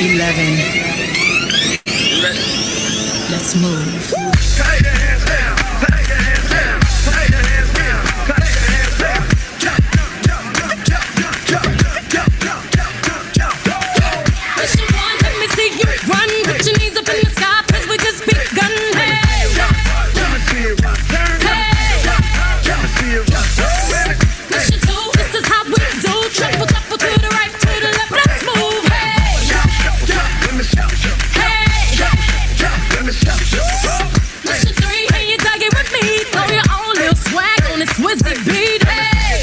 11. Let's move. Take your hands down. Take your hands down. Take your hands down. Take your hands down. Jump, jump, jump, jump, jump, jump, jump, jump, jump, jump. Mission one, let me see you run. Put your knees up in the sky, 'cause we just begun. Hey, Let me see you run. hey. Let me see you run. Mission two, this is how we do. Triple, triple to the right, to the left. Let's move. Hey, Let me shout, shout. hey. Let me shout, shout. Mission three, hey, you dug it with me. Throw your own little swag on this Swizzy beat. Hey,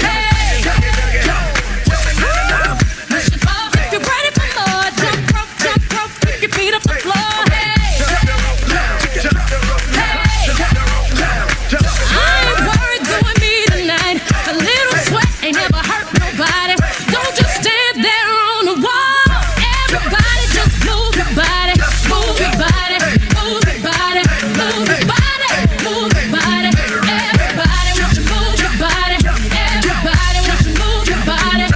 hey. Mission four, if you're ready for more, jump rope, keep your feet off the floor. Hey, I ain't worried doing me tonight. A little sweat ain't never hurt nobody. Don't just stand there on the wall. Everybody just move your body, move your body, move your body, move your body, move your body. Everybody want you move your body. Everybody want you move your body.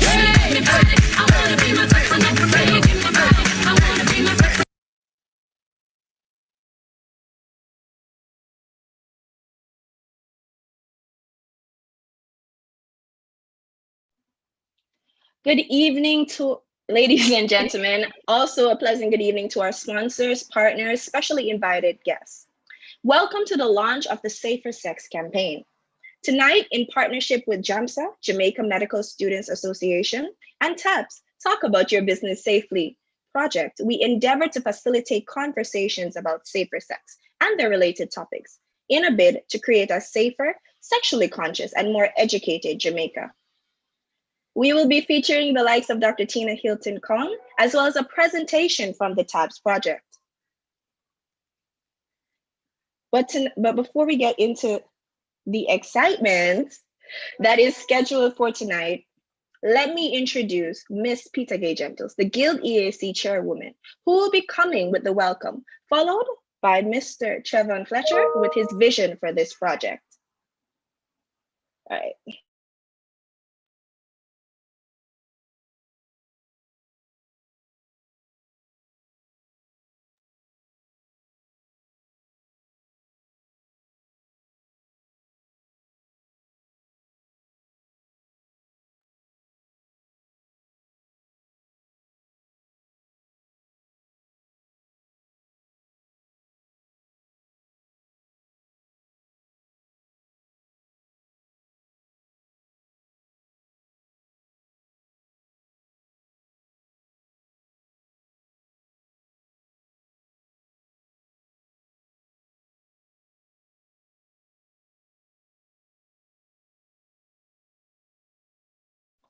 Hey, everybody, I wanna be myself. I never really give me body. I wanna be myself. Good evening to ladies and gentlemen. Also, a pleasant good evening to our sponsors, partners, specially invited guests. Welcome to the launch of the Safer Sex campaign. Tonight, in partnership with JAMSA, Jamaica Medical Students Association, and TAPS, Talk About Your Business Safely project, we endeavor to facilitate conversations about safer sex and their related topics in a bid to create a safer, sexually conscious, and more educated Jamaica. We will be featuring the likes of Dr. Tina Hilton Kong, as well as a presentation from the TABS project. But before we get into the excitement that is scheduled for tonight, let me introduce Miss Peter Gay Gentles, the Guild EAC chairwoman, who will be coming with the welcome, followed by Mr. Trevon Fletcher with his vision for this project. All right.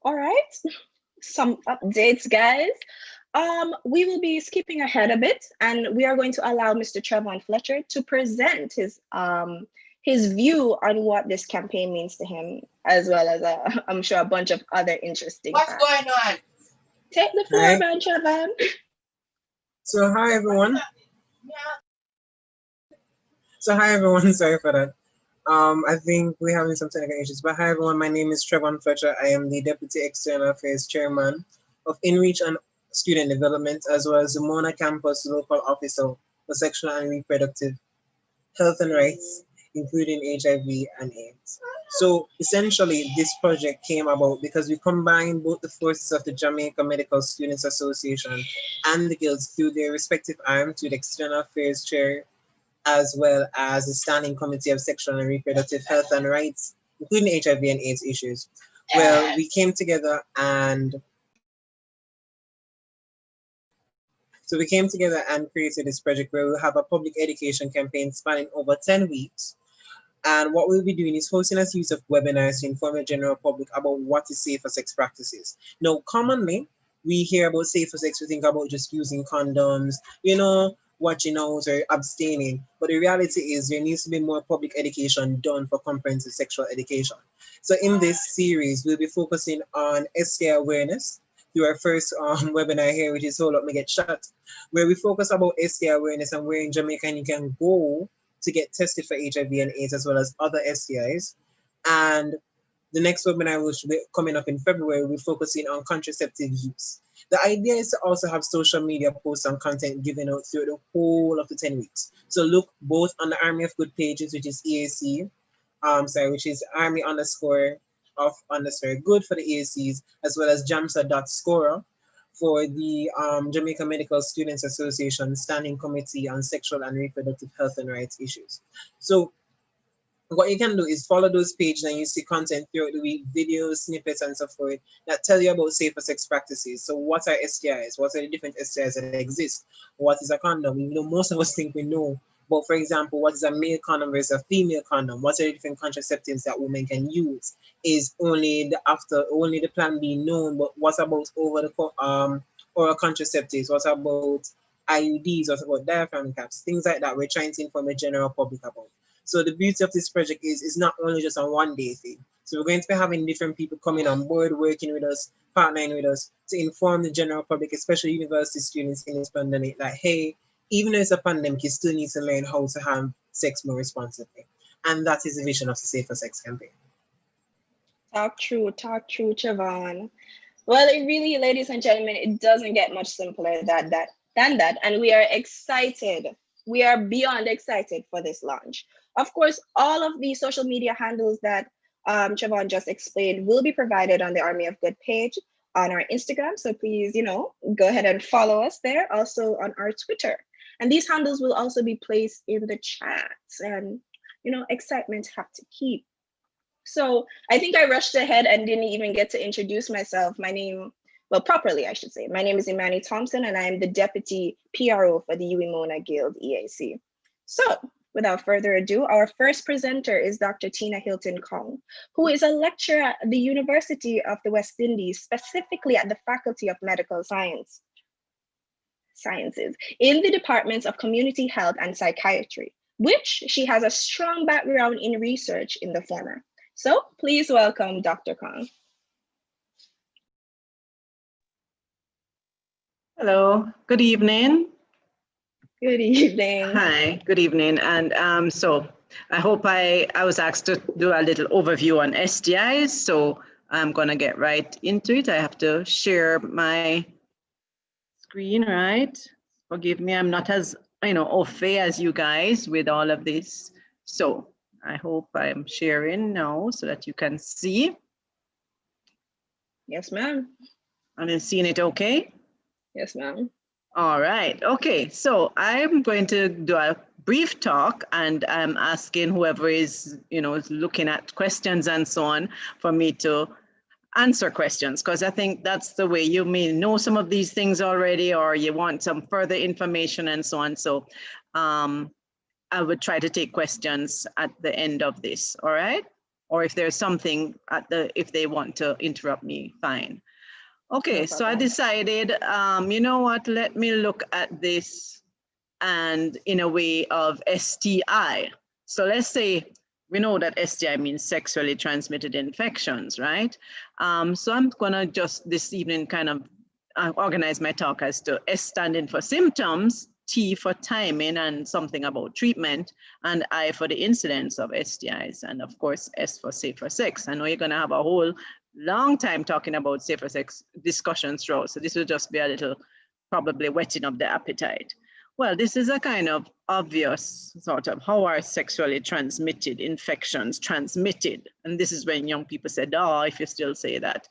All right, some updates, guys. We will be skipping ahead a bit, and we are going to allow Mr. Trevon Fletcher to present his view on what this campaign means to him, as well as I'm sure a bunch of other interesting What's facts. going on? Take the floor, Hi. man, Trevon. So hi everyone. Sorry for that. I think we're having some technical issues. But hi everyone, my name is Trevon Fletcher. I am the Deputy External Affairs Chairman of InReach and Student Development, as well as the Mona Campus Local Officer for Sexual and Reproductive Health and Rights, including HIV and AIDS. So essentially, this project came about because we combined both the forces of the Jamaica Medical Students Association and the guilds through their respective arms, to the External Affairs Chair, as well as the Standing Committee of Sexual and Reproductive Health and Rights, including HIV and AIDS issues. Well, we came together and created this project where we'll have a public education campaign spanning over 10 weeks. And what we'll be doing is hosting a series of webinars to inform the general public about what is safer sex practices. Now, commonly, we hear about safer sex, we think about just using condoms, watching out or abstaining. But the reality is there needs to be more public education done for comprehensive sexual education. So in this series, we'll be focusing on STI awareness through our first webinar here, which is Hold Up Me Get Shot, where we focus about STI awareness and where in Jamaica you can go to get tested for HIV and AIDS, as well as other STIs. And The next webinar, which will be coming up in February, will be focusing on contraceptive use. The idea is to also have social media posts and content given out through the whole of the 10 weeks. So look both on the Army of Good pages, which is EAC, which is Army underscore of underscore good for the EACs, as well as JAMSA.scorer for the Jamaica Medical Students Association Standing Committee on Sexual and Reproductive Health and Rights Issues. So what you can do is follow those pages and you see content throughout the week, videos, snippets, and so forth that tell you about safer sex practices. So what are STIs? What are the different STIs that exist? What is a condom? Even though most of us think we know, but for example, what is a male condom versus a female condom? What are the different contraceptives that women can use? Is only the plan B known, but what about over the oral contraceptives? What about IUDs? What about diaphragm caps? Things like that we're trying to inform the general public about. So the beauty of this project is it's not only just a one-day thing. So we're going to be having different people coming on board, working with us, partnering with us to inform the general public, especially university students in this pandemic, that hey, even though it's a pandemic, you still need to learn how to have sex more responsibly. And that is the vision of the Safer Sex campaign. Talk true, Trevon. Well, it really, ladies and gentlemen, it doesn't get much simpler than that. And we are excited. We are beyond excited for this launch. Of course, all of the social media handles that Trevon just explained will be provided on the Army of Good page on our Instagram. So please, go ahead and follow us there. Also on our Twitter. And these handles will also be placed in the chats. And, excitement have to keep. So I think I rushed ahead and didn't even get to introduce myself. Properly, I should say. My name is Imani Thompson, and I am the Deputy PRO for the UWI-MONA Guild EAC. So without further ado, our first presenter is Dr. Tina Hilton Kong, who is a lecturer at the University of the West Indies, specifically at the Faculty of Medical Sciences, in the departments of Community Health and Psychiatry, which she has a strong background in research in the former. So please welcome Dr. Kong. Hello, good evening. Good evening. Hi, good evening. And so I hope I was asked to do a little overview on STIs, so I'm gonna get right into it. I have to share my screen, right? Forgive me, I'm not as, au fait as you guys with all of this. So I hope I'm sharing now so that you can see. Yes, ma'am. And you're seeing it okay? Yes, ma'am. All right. Okay. So I'm going to do a brief talk, and I'm asking whoever is, looking at questions and so on for me to answer questions, because I think that's the way. You may know some of these things already, or you want some further information and so on. So I would try to take questions at the end of this. All right. Or if there's something if they want to interrupt me, fine. Okay, No so I problem. decided, you know what, let me look at this and in a way of STI. So let's say we know that STI means sexually transmitted infections, right? So I'm gonna just this evening kind of organize my talk as to S standing for symptoms, T for timing and something about treatment, and I for the incidence of STIs, and of course S for safer sex. I know you're gonna have a whole long time talking about safer sex discussions throughout, so this will just be a little probably whetting of the appetite. Well, this is a kind of obvious sort of how are sexually transmitted infections transmitted, and this is when young people said, oh, if you still say that,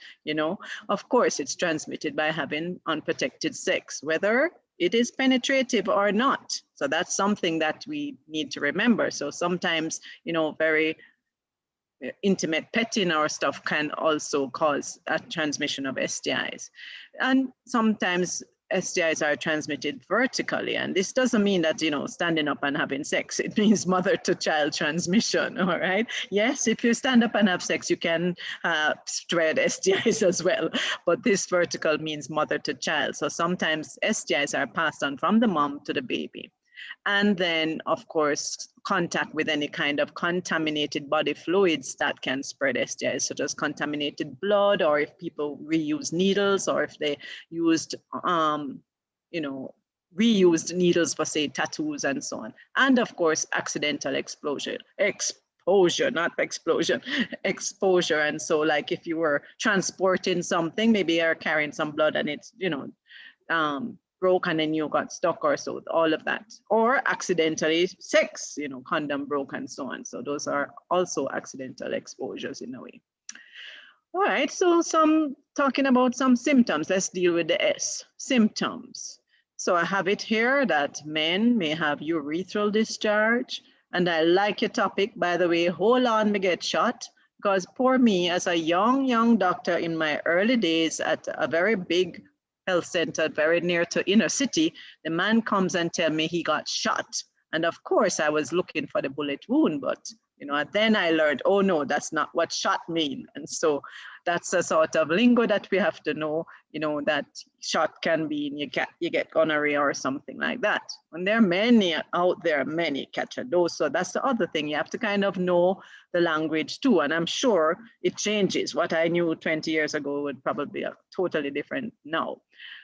of course it's transmitted by having unprotected sex, whether it is penetrative or not. So that's something that we need to remember. So sometimes, very intimate petting or stuff can also cause a transmission of STIs. And sometimes STIs are transmitted vertically. And this doesn't mean that, standing up and having sex, it means mother to child transmission, all right? Yes, if you stand up and have sex, you can spread STIs as well. But this vertical means mother to child. So sometimes STIs are passed on from the mom to the baby. And then, of course, contact with any kind of contaminated body fluids that can spread STIs, such as contaminated blood, or if people reuse needles, or if they used, reused needles for, say, tattoos and so on. And of course, accidental exposure exposure, not explosion, exposure. And so like if you were transporting something, maybe you're carrying some blood and it's, broke and then you got stuck or so, all of that. Or accidentally sex, condom broke and so on. So those are also accidental exposures in a way. All right, so talking about some symptoms. Let's deal with the S, symptoms. So I have it here that men may have urethral discharge. And I like your topic, by the way. Hold on, me get shot. Because poor me, as a young doctor in my early days at a very big health center, very near to inner city, the man comes and tell me he got shot. And of course, I was looking for the bullet wound, but then I learned, oh no, that's not what shot mean. And so that's a sort of lingo that we have to know, that shot can be you get gonorrhea or something like that. And there are many out there, many catch a dose. So that's the other thing. You have to kind of know the language too. And I'm sure it changes. What I knew 20 years ago would probably be totally different now.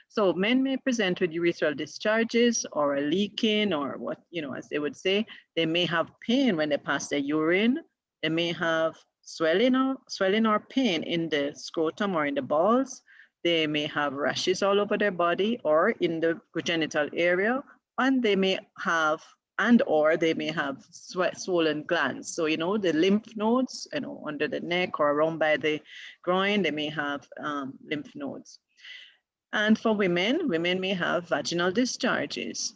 So men may present with urethral discharges or a leaking or what, as they would say. They may have pain when they pass their urine. They may have swelling or pain in the scrotum or in the balls. They may have rashes all over their body or in the genital area. And they may have they may have swollen glands. So, the lymph nodes, under the neck or around by the groin, they may have lymph nodes. And for women may have vaginal discharges,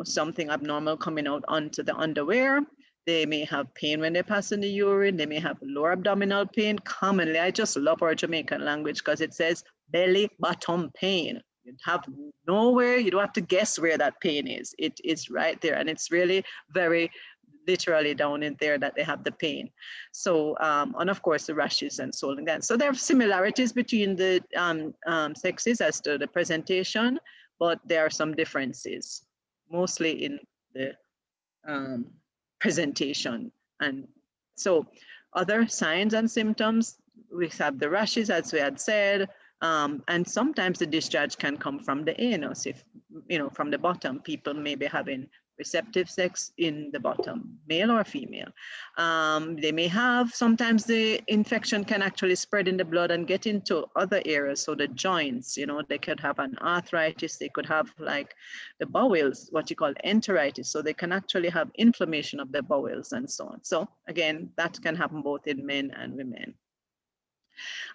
something abnormal coming out onto the underwear. They may have pain when they pass in the urine. They may have lower abdominal pain. Commonly, I just love our Jamaican language because it says belly bottom pain. You have nowhere, you don't have to guess where that pain is. It is right there. And it's really very literally down in there that they have the pain. So, and of course the rashes and swollen glands. So there are similarities between the sexes as to the presentation, but there are some differences, mostly in the presentation. And so other signs and symptoms, we have the rashes, as we had said, and sometimes the discharge can come from the anus. If, from the bottom, people may be having receptive sex in the bottom, male or female. They may have, sometimes the infection can actually spread in the blood and get into other areas. So the joints, they could have an arthritis, they could have like the bowels, what you call enteritis. So they can actually have inflammation of the bowels and so on. So again, that can happen both in men and women.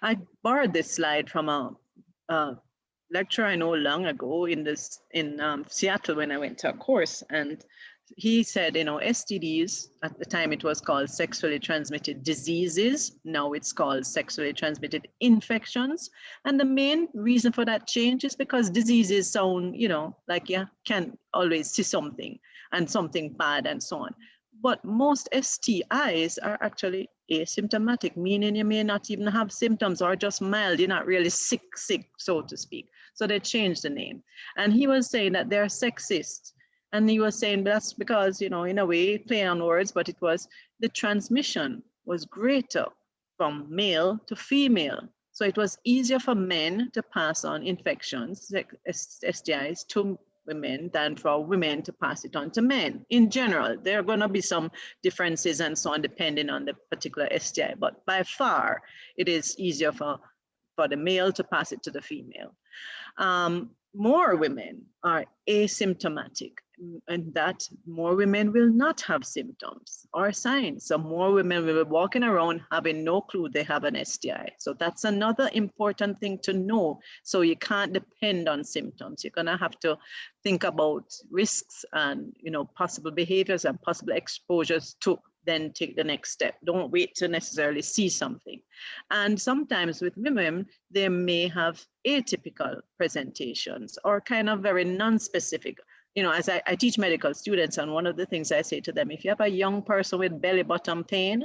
I borrowed this slide from a lecture I know long ago in Seattle when I went to a course, and he said, STDs, at the time it was called sexually transmitted diseases, now it's called sexually transmitted infections. And the main reason for that change is because diseases sound, like you can always see something and something bad and so on. But most STIs are actually asymptomatic, meaning you may not even have symptoms or just mild, you're not really sick, so to speak. So they changed the name. And he was saying that they're sexist. And he was saying that's because, in a way, playing on words, but it was the transmission was greater from male to female. So it was easier for men to pass on infections, like STIs, to women than for women to pass it on to men. In general, there are going to be some differences and so on depending on the particular STI, but by far it is easier for the male to pass it to the female. More women are asymptomatic, and that more women will not have symptoms or signs. So more women will be walking around having no clue they have an STI. So that's another important thing to know. So you can't depend on symptoms. You're gonna have to think about risks and possible behaviors and possible exposures to then take the next step. Don't wait to necessarily see something. And sometimes with women, they may have atypical presentations or kind of very non-specific. As I teach medical students, and one of the things I say to them, if you have a young person with belly bottom pain,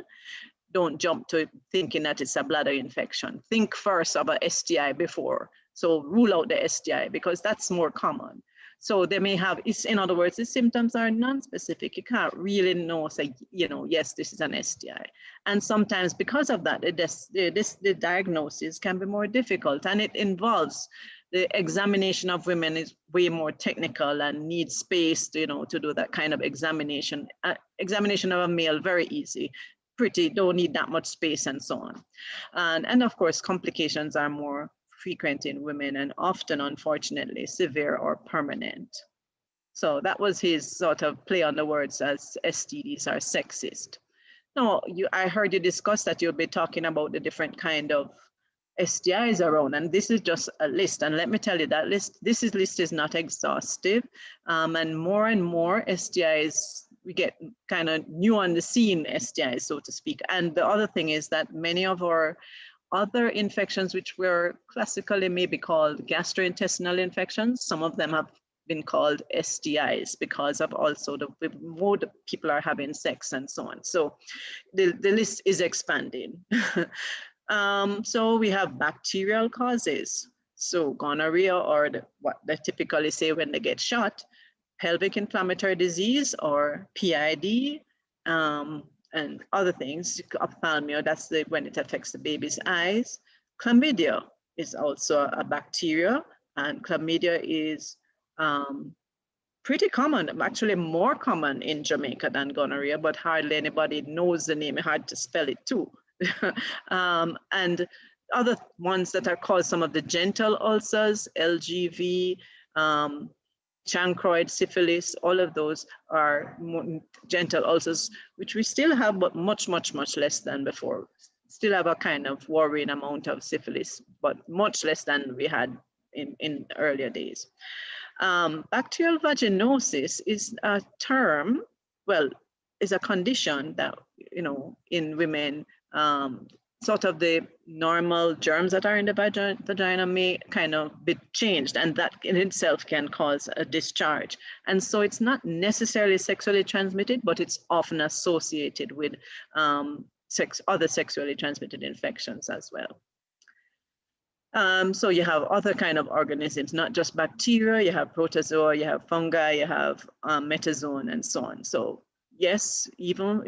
don't jump to thinking that it's a bladder infection. Think first of a STI before. So rule out the STI because that's more common. So they may have, in other words, the symptoms are non-specific. You can't really know, say, yes, this is an STI. And sometimes because of that, the diagnosis can be more difficult, and it involves the examination of women is way more technical and needs space to, to do that kind of examination. Examination of a male, very easy, pretty, don't need that much space and so on. And of course, complications are more frequent in women and often, unfortunately, severe or permanent. So that was his sort of play on the words as STDs are sexist. Now, I heard you discuss that you'll be talking about the different kind of STIs around, and this is just a list. And let me tell you that this list is not exhaustive, and more STIs, we get kind of new on the scene STIs, so to speak. And the other thing is that many of our other infections, which were classically maybe called gastrointestinal infections, some of them have been called STIs because of also the mode people are having sex and so on. So the list is expanding. So we have bacterial causes. So gonorrhea, or what they typically say when they get shot, pelvic inflammatory disease or PID, and other things, ophthalmia, that's when it affects the baby's eyes. Chlamydia is also a bacteria, and chlamydia is pretty common, actually more common in Jamaica than gonorrhea, but hardly anybody knows the name, hard to spell it too. And other ones that are called some of the genital ulcers, LGV, chancroid, syphilis, all of those are genital ulcers, which we still have, but much less than before. Still have a kind of worrying amount of syphilis, but much less than we had in earlier days. Bacterial vaginosis is a term, well, is a condition that, in women, sort of the normal germs that are in the vagina may kind of be changed, and that in itself can cause a discharge. And so it's not necessarily sexually transmitted, but it's often associated with other sexually transmitted infections as well. So you have other kind of organisms, not just bacteria, you have protozoa, you have fungi, you have metazoan and so on. So yes, even,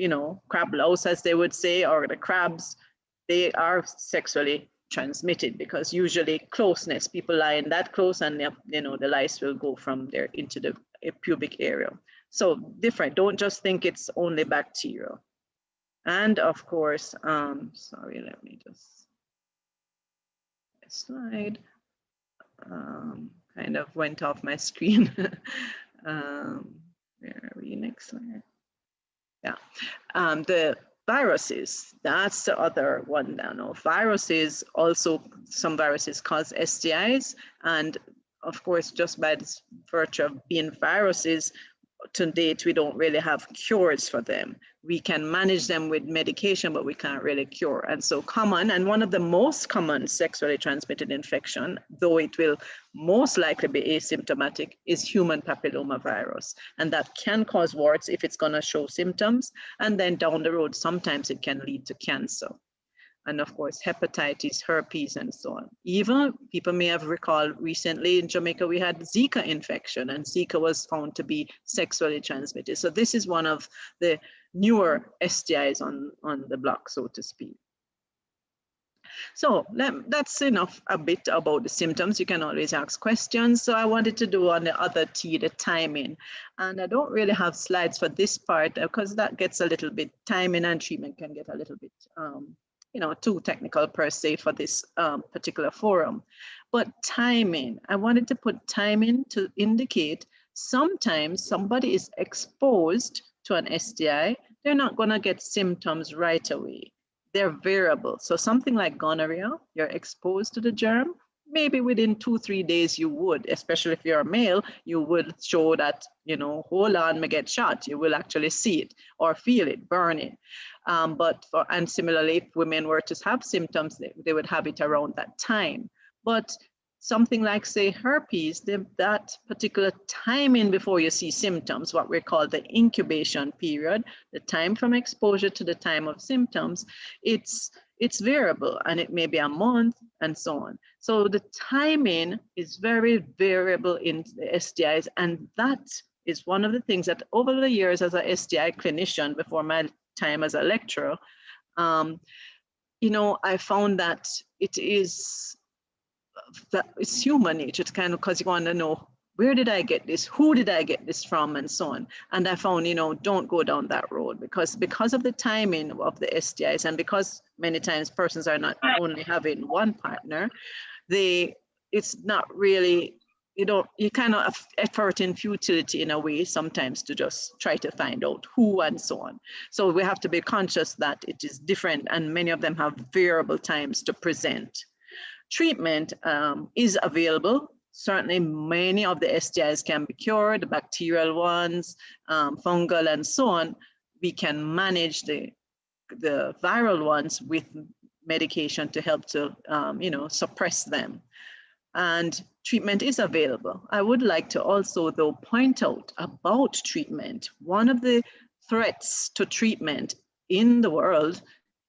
crab louse, as they would say, or the crabs, they are sexually transmitted because usually closeness, people lying that close and the lice will go from there into the pubic area. So different, don't just think it's only bacteria. And of course, sorry, let me just slide, kind of went off my screen. Where are we? Next slide. Yeah, the viruses, that's the other one now. Viruses also, some viruses cause STIs, and of course, just by this virtue of being viruses, to date, we don't really have cures for them. We can manage them with medication, but we can't really cure. And so common, and one of the most common sexually transmitted infection, though it will most likely be asymptomatic, is human papillomavirus. And that can cause warts if it's gonna show symptoms. And then down the road, sometimes it can lead to cancer. And of course, hepatitis, herpes, and so on. Even people may have recalled recently in Jamaica, we had Zika infection, and Zika was found to be sexually transmitted. So this is one of the newer STIs on the block, so to speak. So that's enough a bit about the symptoms. You can always ask questions. So I wanted to do on the other T, the timing. And I don't really have slides for this part because that gets a little bit, timing and treatment can get a little bit, too technical per se for this particular forum. But timing, I wanted to put timing to indicate sometimes somebody is exposed to an STI, they're not gonna get symptoms right away. They're variable. So something like gonorrhea, you're exposed to the germ, maybe within 2-3 days you would, especially if you're a male, you would show that, hold on, me get shot. You will actually see it or feel it, burn it. And similarly, if women were to have symptoms, they would have it around that time. But something like, say, herpes, that particular timing before you see symptoms, what we call the incubation period, the time from exposure to the time of symptoms, it's variable, and it may be a month and so on. So the timing is very variable in the STIs, and that is one of the things that over the years as a STI clinician, before my time as a lecturer, I found that it is that it's human nature to kind of, because you want to know, where did I get this? Who did I get this from? And so on. And I found, don't go down that road because of the timing of the STIs, and because many times persons are not only having one partner, it's not really, you kind of effort in futility in a way sometimes to just try to find out who and so on. So we have to be conscious that it is different, and many of them have variable times to present. Treatment is available. Certainly many of the STIs can be cured, the bacterial ones, fungal and so on. We can manage the viral ones with medication to help to suppress them. And treatment is available. I would like to also though point out about treatment. One of the threats to treatment in the world,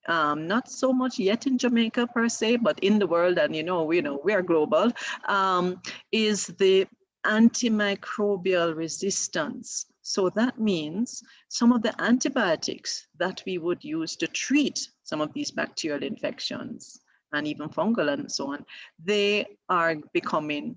not so much yet in Jamaica per se, but in the world, and we are global, is the antimicrobial resistance. So that means some of the antibiotics that we would use to treat some of these bacterial infections and even fungal and so on, they are becoming,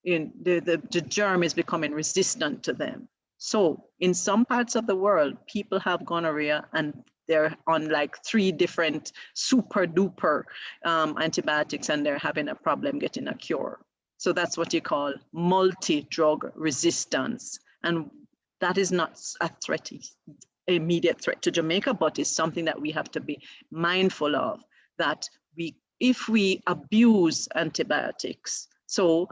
the germ is becoming resistant to them. So in some parts of the world, people have gonorrhea and they're on like 3 different super duper antibiotics, and they're having a problem getting a cure. So that's what you call multi-drug resistance. And that is not a threat, immediate threat to Jamaica, but it's something that we have to be mindful of, that if we abuse antibiotics, so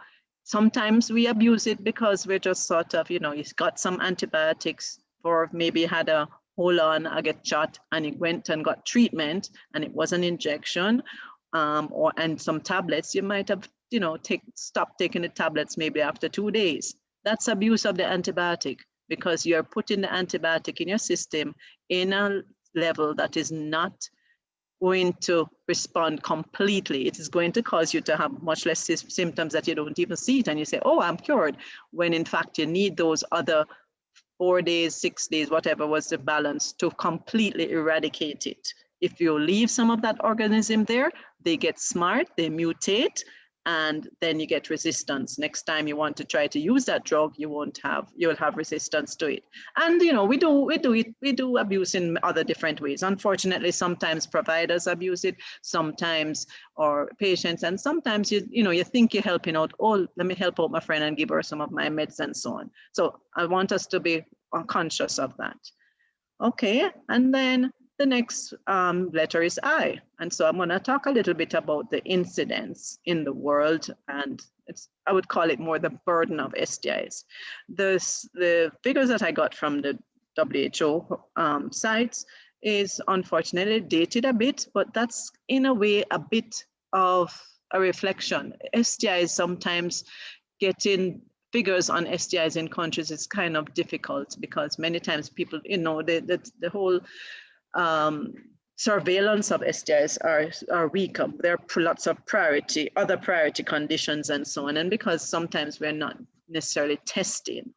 sometimes we abuse it because we're just sort of, you've got some antibiotics for maybe had a hold on, I get shot, and he went and got treatment, and it was an injection, and some tablets. You might have, stopped taking the tablets maybe after 2 days. That's abuse of the antibiotic, because you're putting the antibiotic in your system in a level that is not going to respond completely. It is going to cause you to have much less symptoms that you don't even see it, and you say, oh, I'm cured, when in fact you need those other 4 days, 6 days, whatever was the balance, to completely eradicate it. If you leave some of that organism there, they get smart, they mutate, and then you get resistance. Next time you want to try to use that drug, you'll have resistance to it. And we do abuse in other different ways. Unfortunately, sometimes providers abuse it, sometimes or patients, and sometimes you think you're helping out. Oh, let me help out my friend and give her some of my meds and so on. So I want us to be conscious of that. Okay, and then the next letter is I. And so I'm going to talk a little bit about the incidence in the world, and I would call it more the burden of STIs. The figures that I got from the WHO sites is unfortunately dated a bit, but that's in a way a bit of a reflection. STIs sometimes getting figures on STIs in countries is kind of difficult, because many times people, the whole surveillance of STIs are weaker. There are lots of other priority conditions and so on. And because sometimes we're not necessarily testing.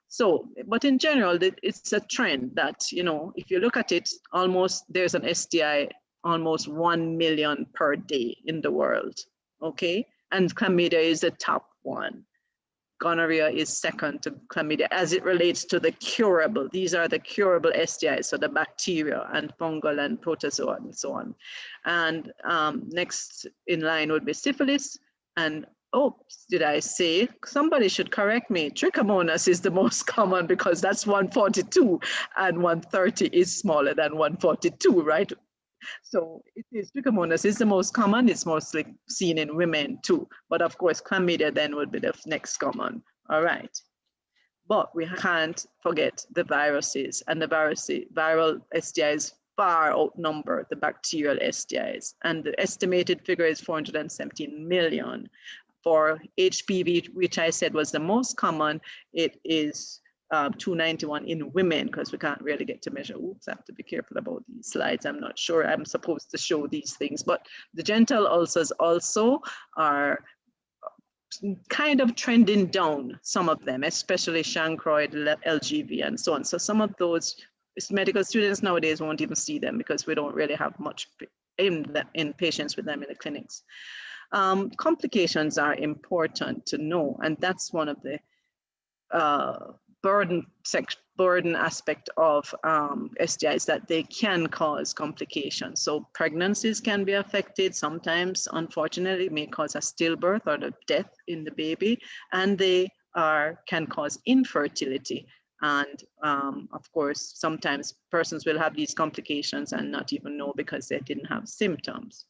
So, but in general, it's a trend that, if you look at it, there's an STI almost 1 million per day in the world, okay? And chlamydia is the top one. Gonorrhea is second to chlamydia as it relates to the curable. These are the curable STIs, so the bacteria and fungal and protozoa and so on. And next in line would be syphilis. And oh, did I say, somebody should correct me, trichomonas is the most common, because that's 142 and 130 is smaller than 142, right? So trichomonas is the most common. It's mostly seen in women too. But of course, chlamydia then would be the next common. All right. But we can't forget the viruses, and the viral STIs far outnumber the bacterial STIs. And the estimated figure is 417 million. For HPV, which I said was the most common, it is 291 in women, because we can't really get to measure. Oops, I have to be careful about these slides. I'm not sure I'm supposed to show these things, but the genital ulcers also are kind of trending down, some of them, especially chancroid, LGV, and so on. So some of those medical students nowadays won't even see them, because we don't really have much in patients with them in the clinics. Complications are important to know, and that's one of the burden aspect of STIs, that they can cause complications. So pregnancies can be affected. Sometimes, unfortunately, it may cause a stillbirth or the death in the baby, and they can cause infertility. And of course, sometimes persons will have these complications and not even know because they didn't have symptoms.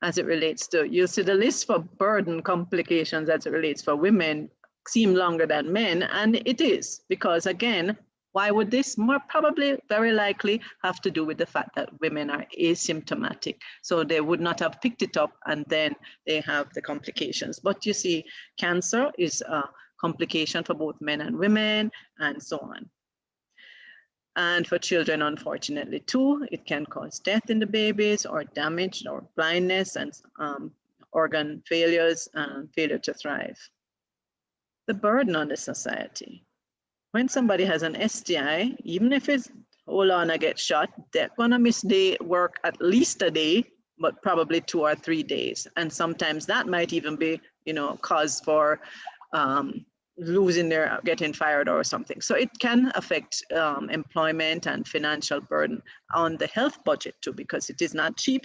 As it relates to, you see the list for burden complications as it relates for women seem longer than men, and it is, because again, why would this? More probably, very likely, have to do with the fact that women are asymptomatic. So they would not have picked it up, and then they have the complications. But you see, cancer is a complication for both men and women, and so on. And for children, unfortunately, too, it can cause death in the babies, or damage, or blindness, and organ failures, and failure to thrive. The burden on the society. When somebody has an STI, even if it's, hold on, I get shot, they're gonna miss day work at least a day, but probably 2 or 3 days. And sometimes that might even be, cause for losing their, getting fired or something. So it can affect employment and financial burden on the health budget too, because it is not cheap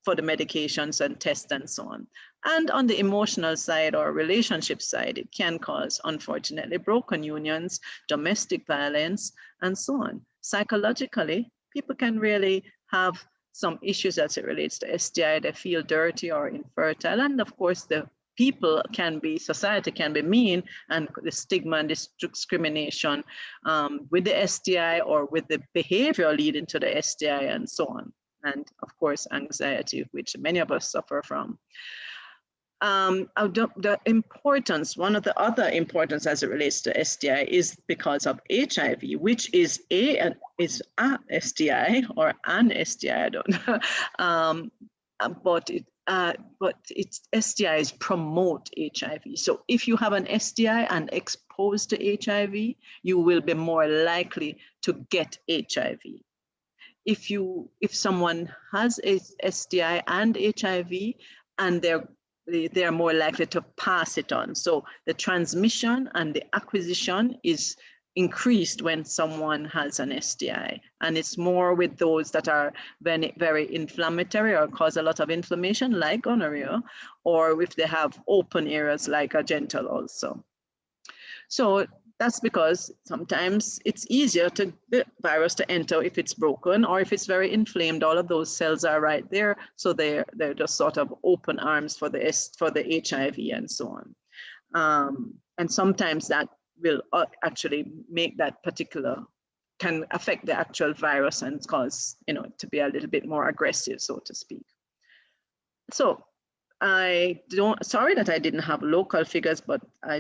for the medications and tests and so on. And on the emotional side or relationship side, it can cause, unfortunately, broken unions, domestic violence, and so on. Psychologically, people can really have some issues as it relates to STI. They feel dirty or infertile. And of course, the society can be mean, and the stigma and discrimination with the STI or with the behavior leading to the STI and so on. And of course, anxiety, which many of us suffer from. The importance, one of the other importance as it relates to STI is because of HIV, which is a STI or an STI, I don't know. But STIs promote HIV. So if you have an STI and exposed to HIV, you will be more likely to get HIV. If someone has a STI and HIV, and they're more likely to pass it on. So the transmission and the acquisition is increased when someone has an STI, and it's more with those that are very, very inflammatory or cause a lot of inflammation, like gonorrhea, or if they have open areas like a genital also. So that's because sometimes it's easier to the virus to enter if it's broken, or if it's very inflamed. All of those cells are right there, so they're just sort of open arms for the HIV and so on. And sometimes that will actually make that can affect the actual virus and cause to be a little bit more aggressive, so to speak. So sorry that I didn't have local figures, but I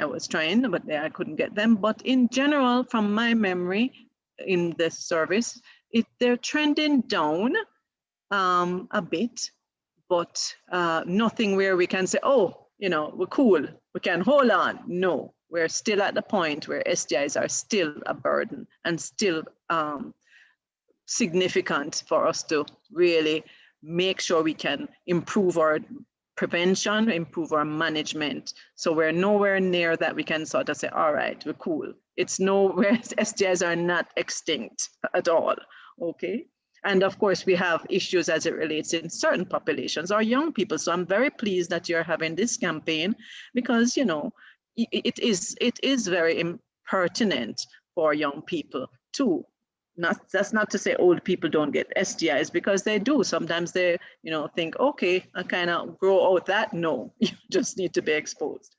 was trying, but I couldn't get them. But in general, from my memory in this service, they're trending down a bit, but nothing where we can say, oh, we're cool, we can hold on. No, we're still at the point where STIs are still a burden and still significant for us to really make sure we can improve our prevention, improve our management. So we're nowhere near that we can sort of say, all right, we're cool. It's nowhere, STIs are not extinct at all, okay? And of course, we have issues as it relates in certain populations or young people. So I'm very pleased that you're having this campaign, because, it is very pertinent for young people too. That's not to say old people don't get STIs, because they do. Sometimes they, think, okay, I kind of grow out that. No, you just need to be exposed.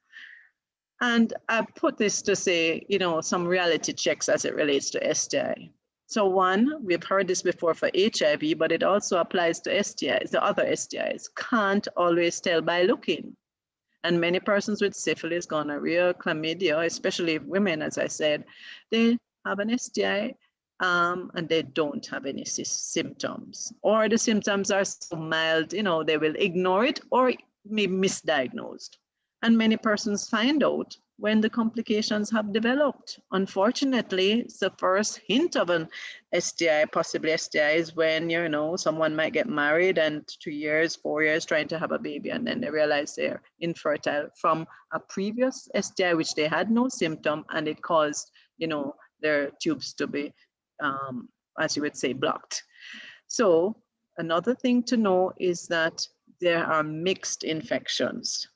And I put this to say, some reality checks as it relates to STI. So one, we've heard this before for HIV, but it also applies to STIs. The other STIs can't always tell by looking. And many persons with syphilis, gonorrhea, chlamydia, especially women, as I said, they have an STI, and they don't have any symptoms, or the symptoms are so mild, they will ignore it or maybe misdiagnosed. And many persons find out when the complications have developed. Unfortunately, it's the first hint of an STI, possibly STI, is when, you know, someone might get married and 2 years, 4 years trying to have a baby, and then they realize they're infertile from a previous STI, which they had no symptom, and it caused, you know, their tubes to be, as you would say, blocked. So another thing to know is that there are mixed infections.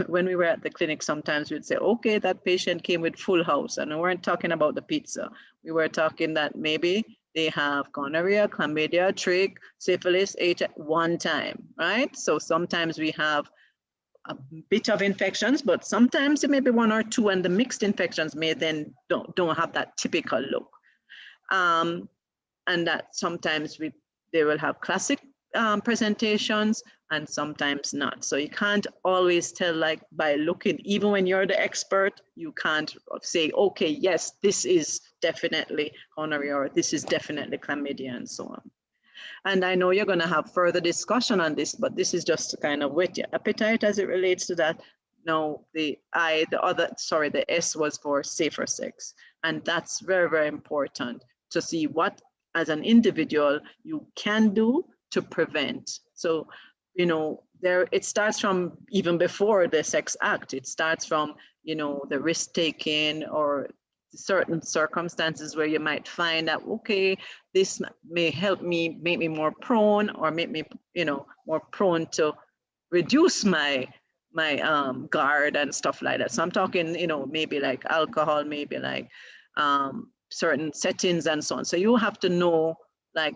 When we were at the clinic, sometimes we'd say, okay, that patient came with full house, and we weren't talking about the pizza. We were talking that maybe they have gonorrhea, chlamydia, trich, syphilis, HIV one time, right? So sometimes we have a bit of infections, but sometimes it may be 1 or 2, and the mixed infections may then don't have that typical look. And that sometimes they will have classic presentations and sometimes not. So you can't always tell, like, by looking, even when you're the expert, you can't say, okay, yes, this is definitely gonorrhea, or this is definitely chlamydia, and so on. And I know you're going to have further discussion on this, but this is just to kind of whet your appetite as it relates to that. Now, the S was for safer sex. And that's very, very important to see what, as an individual, you can do to prevent. So, you know, it starts from even before the sex act. It starts from, you know, the risk taking, or certain circumstances where you might find that, okay, this may help me, make me more prone, or make me, you know, more prone to reduce my guard and stuff like that. So I'm talking, you know, maybe like alcohol, maybe like certain settings and so on. So you have to know, like,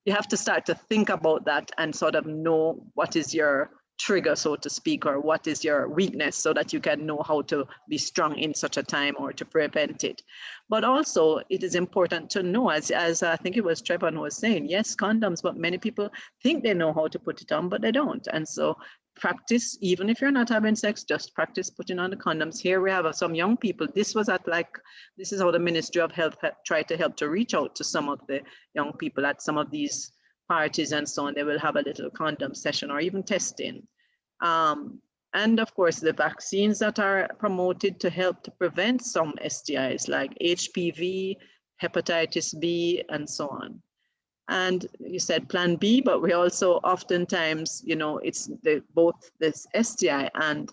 you have to start to think about that and sort of know what is your trigger, so to speak, or what is your weakness, so that you can know how to be strong in such a time or to prevent it. But also it is important to know, as I think it was Trevor who was saying, yes, condoms, but many people think they know how to put it on, but they don't. And so practice, even if you're not having sex, just practice putting on the condoms. Here we have some young people. This is how the Ministry of Health tried to help to reach out to some of the young people at some of these parties and so on. They will have a little condom session or even testing. And of course, the vaccines that are promoted to help to prevent some STIs like HPV, hepatitis B, and so on. And you said plan B, but we also oftentimes, you know, it's both this STI and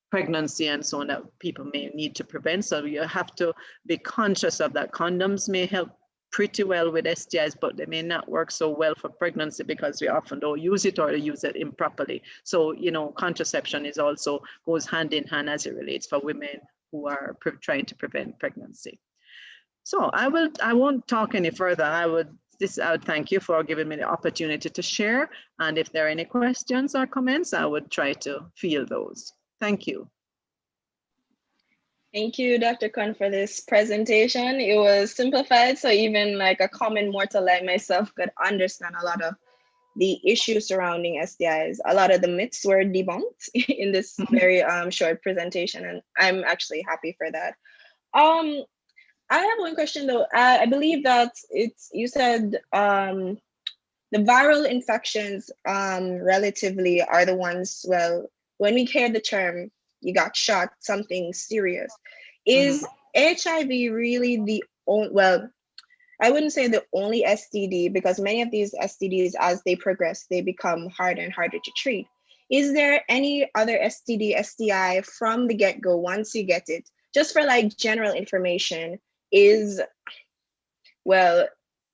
pregnancy and so on that people may need to prevent. So you have to be conscious of that. Condoms may help pretty well with STIs, but they may not work so well for pregnancy because we often don't use it, or use it improperly. So, you know, contraception is also goes hand in hand as it relates for women who are trying to prevent pregnancy. So I won't talk any further. I would thank you for giving me the opportunity to share. And if there are any questions or comments, I would try to field those. Thank you. Thank you, Dr. Kun, for this presentation. It was simplified, so even like a common mortal like myself could understand a lot of the issues surrounding STIs. A lot of the myths were debunked in this very short presentation, and I'm actually happy for that. I have one question though. I believe that you said the viral infections relatively are the ones, well, when we hear the term, you got shot, something serious. Is HIV really the only, well, I wouldn't say the only STD, because many of these STDs, as they progress, they become harder and harder to treat. Is there any other STD, STI from the get-go, once you get it, just for like general information, is, well,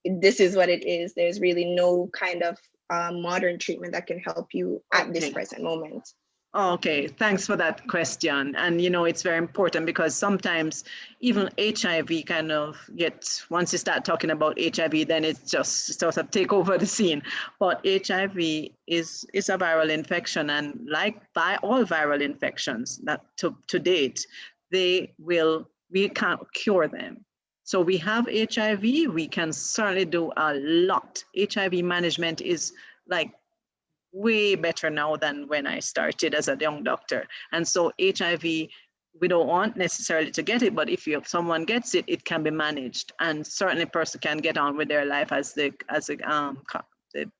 this is what it is. There's really no kind of modern treatment that can help you at this present moment. Okay, thanks for that question. And you know, it's very important because sometimes even HIV kind of gets, once you start talking about HIV, then it just sort of take over the scene. But HIV is a viral infection, and like by all viral infections that to date, we can't cure them. So we have HIV, we can certainly do a lot. HIV management is like way better now than when I started as a young doctor. And so HIV, we don't want necessarily to get it, but if someone gets it, it can be managed. And certainly a person can get on with their life as the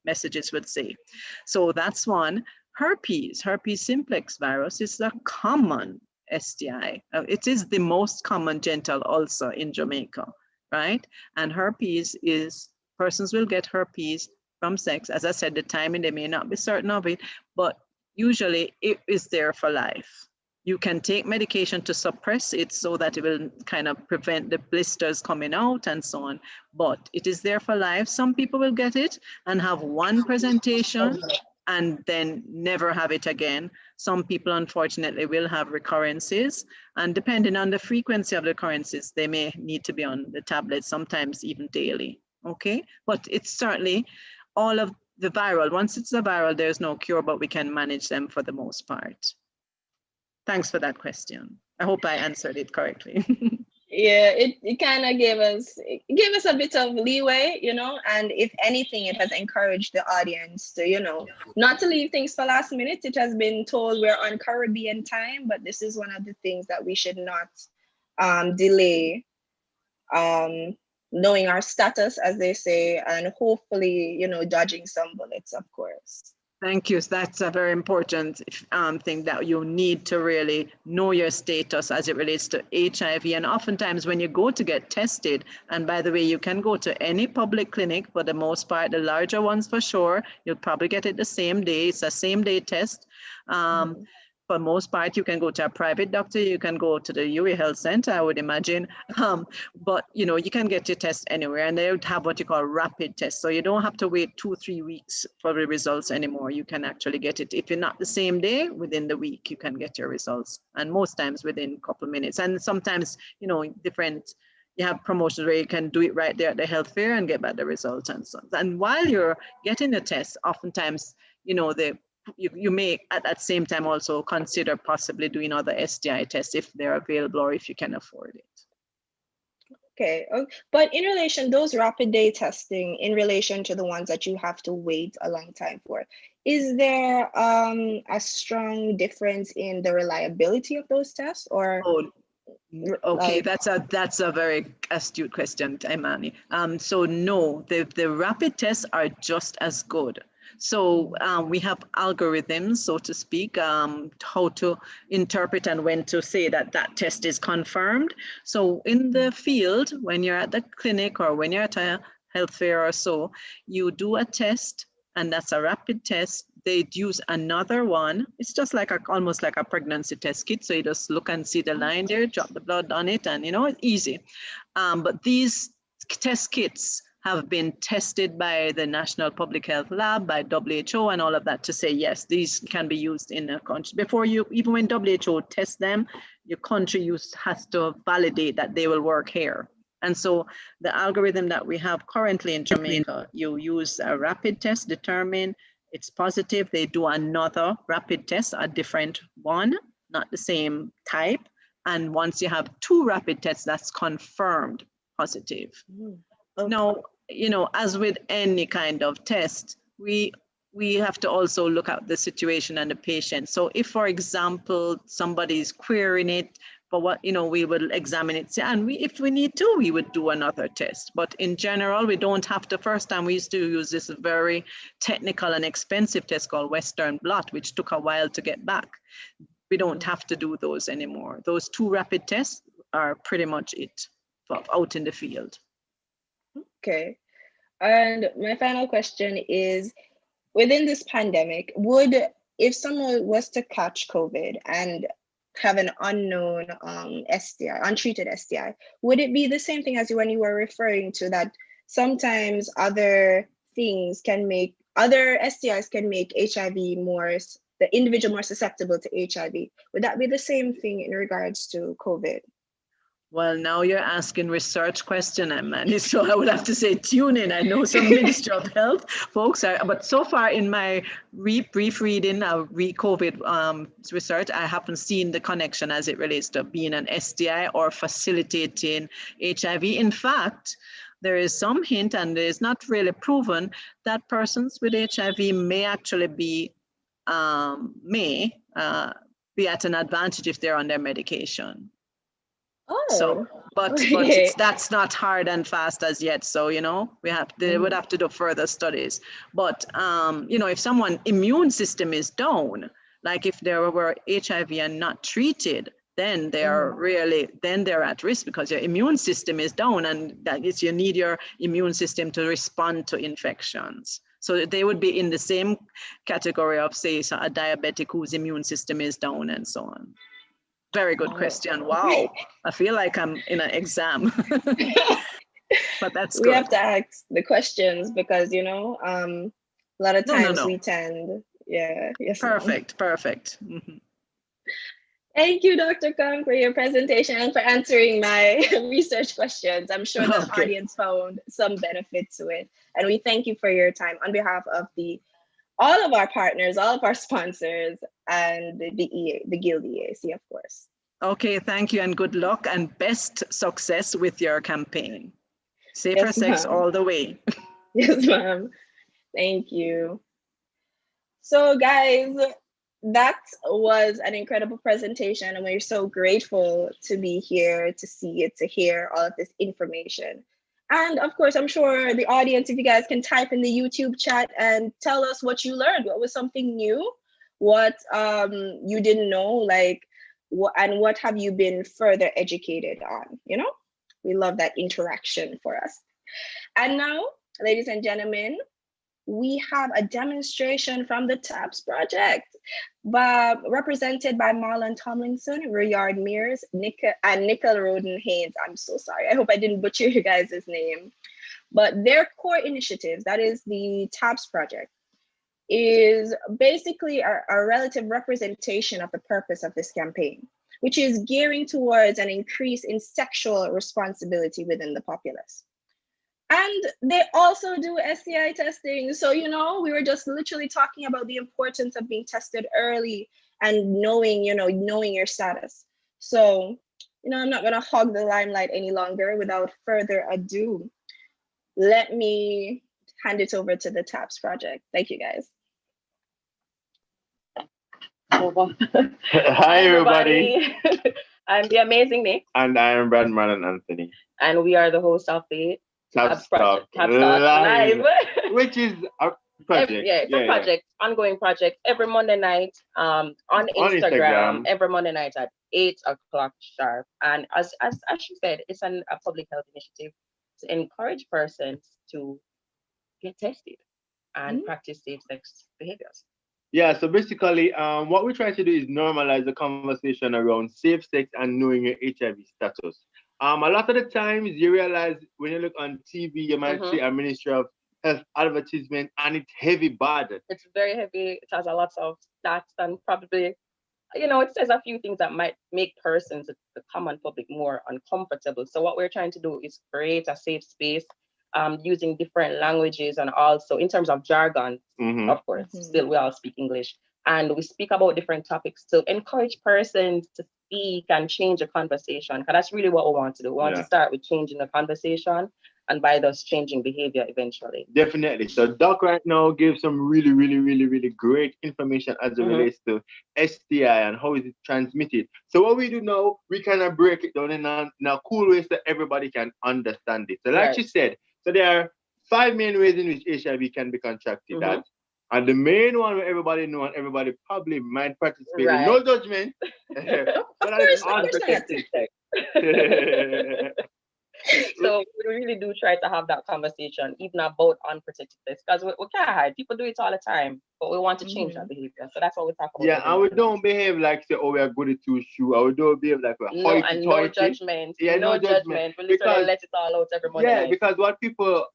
messages would say. So that's one. herpes simplex virus is a common STI. It is the most common genital ulcer in Jamaica, right? And herpes is, persons will get herpes from sex. As I said, the timing, they may not be certain of it, but usually it is there for life. You can take medication to suppress it so that it will kind of prevent the blisters coming out and so on, but it is there for life. Some people will get it and have one presentation and then never have it again. Some people, unfortunately, will have recurrences, and depending on the frequency of the recurrences, they may need to be on the tablet, sometimes even daily, okay? But it's certainly all of the viral, once it's a viral, there's no cure, but we can manage them for the most part. Thanks for that question. I hope I answered it correctly. Yeah, it kind of gave us a bit of leeway, you know, and if anything, it has encouraged the audience to, you know, not to leave things for last minute. It has been told we're on Caribbean time, but this is one of the things that we should not delay, knowing our status, as they say, and hopefully, you know, dodging some bullets, of course. Thank you. That's a very important thing, that you need to really know your status as it relates to HIV. And oftentimes when you go to get tested, and by the way, you can go to any public clinic, for the most part, the larger ones for sure, you'll probably get it the same day. It's a same day test. For most part, you can go to a private doctor, you can go to the UWI Health Center, I would imagine. But you know, you can get your test anywhere, and they would have what you call rapid tests. So you don't have to wait 2-3 weeks for the results anymore. You can actually get it. If you're not the same day, within the week, you can get your results. And most times within a couple of minutes. And sometimes, you know, you have promotions where you can do it right there at the health fair and get back the results and so on. And while you're getting the test, oftentimes, you know, you may at that same time also consider possibly doing other STI tests if they're available or if you can afford it. Okay, but in relation, those rapid day testing, in relation to the ones that you have to wait a long time for, is there a strong difference in the reliability of those tests, or? Oh, okay, like, that's a very astute question, Imani. So no, the rapid tests are just as good. So we have algorithms, so to speak, how to interpret and when to say that that test is confirmed. So in the field, when you're at the clinic or when you're at a health fair or so, you do a test, and that's a rapid test. They'd use another one. It's just like almost like a pregnancy test kit. So you just look and see the line there, drop the blood on it, and you know, it's easy. But these test kits have been tested by the National Public Health Lab, by WHO and all of that, to say, yes, these can be used in a country. Before you, even when WHO tests them, your country has to validate that they will work here. And so the algorithm that we have currently in Jamaica, you use a rapid test, determine it's positive, they do another rapid test, a different one, not the same type. And once you have 2 rapid tests, that's confirmed positive. okay. Now, you know, as with any kind of test, we have to also look at the situation and the patient. So if, for example, somebody's querying it, for what, you know, we will examine it, and if we need to, we would do another test. But in general, we don't have to. First time we used to use this very technical and expensive test called Western blot, which took a while to get back. We don't have to do those anymore. Those 2 rapid tests are pretty much it for out in the field. Okay. And my final question is, within this pandemic, if someone was to catch COVID and have an unknown STI, untreated STI, would it be the same thing as when you were referring to that sometimes other STIs can make HIV the individual more susceptible to HIV? Would that be the same thing in regards to COVID? Well, now you're asking research question, Manny. So I would have to say tune in. I know some Ministry of Health folks are, but so far in my brief reading of COVID research, I haven't seen the connection as it relates to being an STI or facilitating HIV. In fact, there is some hint, and it is not really proven, that persons with HIV may actually be at an advantage if they're on their medication. Oh, But okay. that's not hard and fast as yet. So they would have to do further studies. But if someone immune system is down, like if they were HIV and not treated, then they're at risk because your immune system is down, and that is you need your immune system to respond to infections. So they would be in the same category of, say, so a diabetic whose immune system is down and so on. Very good question. Wow. I feel like I'm in an exam, but that's We good. have to ask the questions because, a lot of times No. we tend, yeah, yes, ma'am. Perfect. Mhm. Thank you, Dr. Kang, for your presentation and for answering my research questions. I'm sure the Okay. audience found some benefit to it. And we thank you for your time on behalf of all of our partners, all of our sponsors, and the Guild EAC, of course. Okay, thank you and good luck and best success with your campaign. Safer Yes, sex ma'am. all the way. Yes, ma'am. Thank you. So, guys, that was an incredible presentation, and we're so grateful to be here, to see it, to hear all of this information. And of course, I'm sure the audience, if you guys can type in the YouTube chat and tell us what you learned, what was something new, what you didn't know, like, and what have you been further educated on? We love that interaction for us. And now, ladies and gentlemen, we have a demonstration from the TAPS project, represented by Marlon Tomlinson, Riyard Mears, and Nicole Roden Haynes. I'm so sorry. I hope I didn't butcher you guys' name. But their core initiatives, that is the TAPS project, is basically a relative representation of the purpose of this campaign, which is gearing towards an increase in sexual responsibility within the populace. And they also do STI testing. So, we were just literally talking about the importance of being tested early and knowing your status. So, I'm not going to hog the limelight any longer. Without further ado, let me hand it over to the TAPS project. Thank you, guys. Hi, everybody. I'm the amazing Nick. And I am Brad Marlon Anthony. And we are the host of the Taps Project. Talk Taps Talk Live, Live. which is a project. It's a project, ongoing project, every Monday night on Instagram, every Monday night at 8 o'clock sharp. And as she said, it's a public health initiative to encourage persons to get tested and practice safe sex behaviors. Yeah, so basically, what we're trying to do is normalize the conversation around safe sex and knowing your HIV status. A lot of the times you realize when you look on TV, you might see a Ministry of Health advertisement, and it's heavy bad. It's very heavy. It has a lot of stats and probably, it says a few things that might make persons, the common public, more uncomfortable. So what we're trying to do is create a safe space using different languages, and also in terms of jargon, of course, still we all speak English. And we speak about different topics to encourage persons to speak and change the conversation. Because that's really what we want to do. We want to start with changing the conversation, and by thus changing behavior eventually. Definitely. So Doc right now gives some really, really, really, really great information as it relates to STI and how is it transmitted. So what we do now, we kind of break it down in a cool way so everybody can understand it. So like she said, so there are 5 main ways in which HIV can be contracted. And the main one where everybody knows and everybody probably might participate with no judgment. So we really do try to have that conversation, even about unprotected sex, because we can't hide. People do it all the time, but we want to change that behavior. So that's what we talk about. Yeah, and we don't behave like, say, oh, we are good at two shoe, or we don't behave like we're no judgment. Yeah, no judgment. We literally let it all out every morning. Yeah, because what people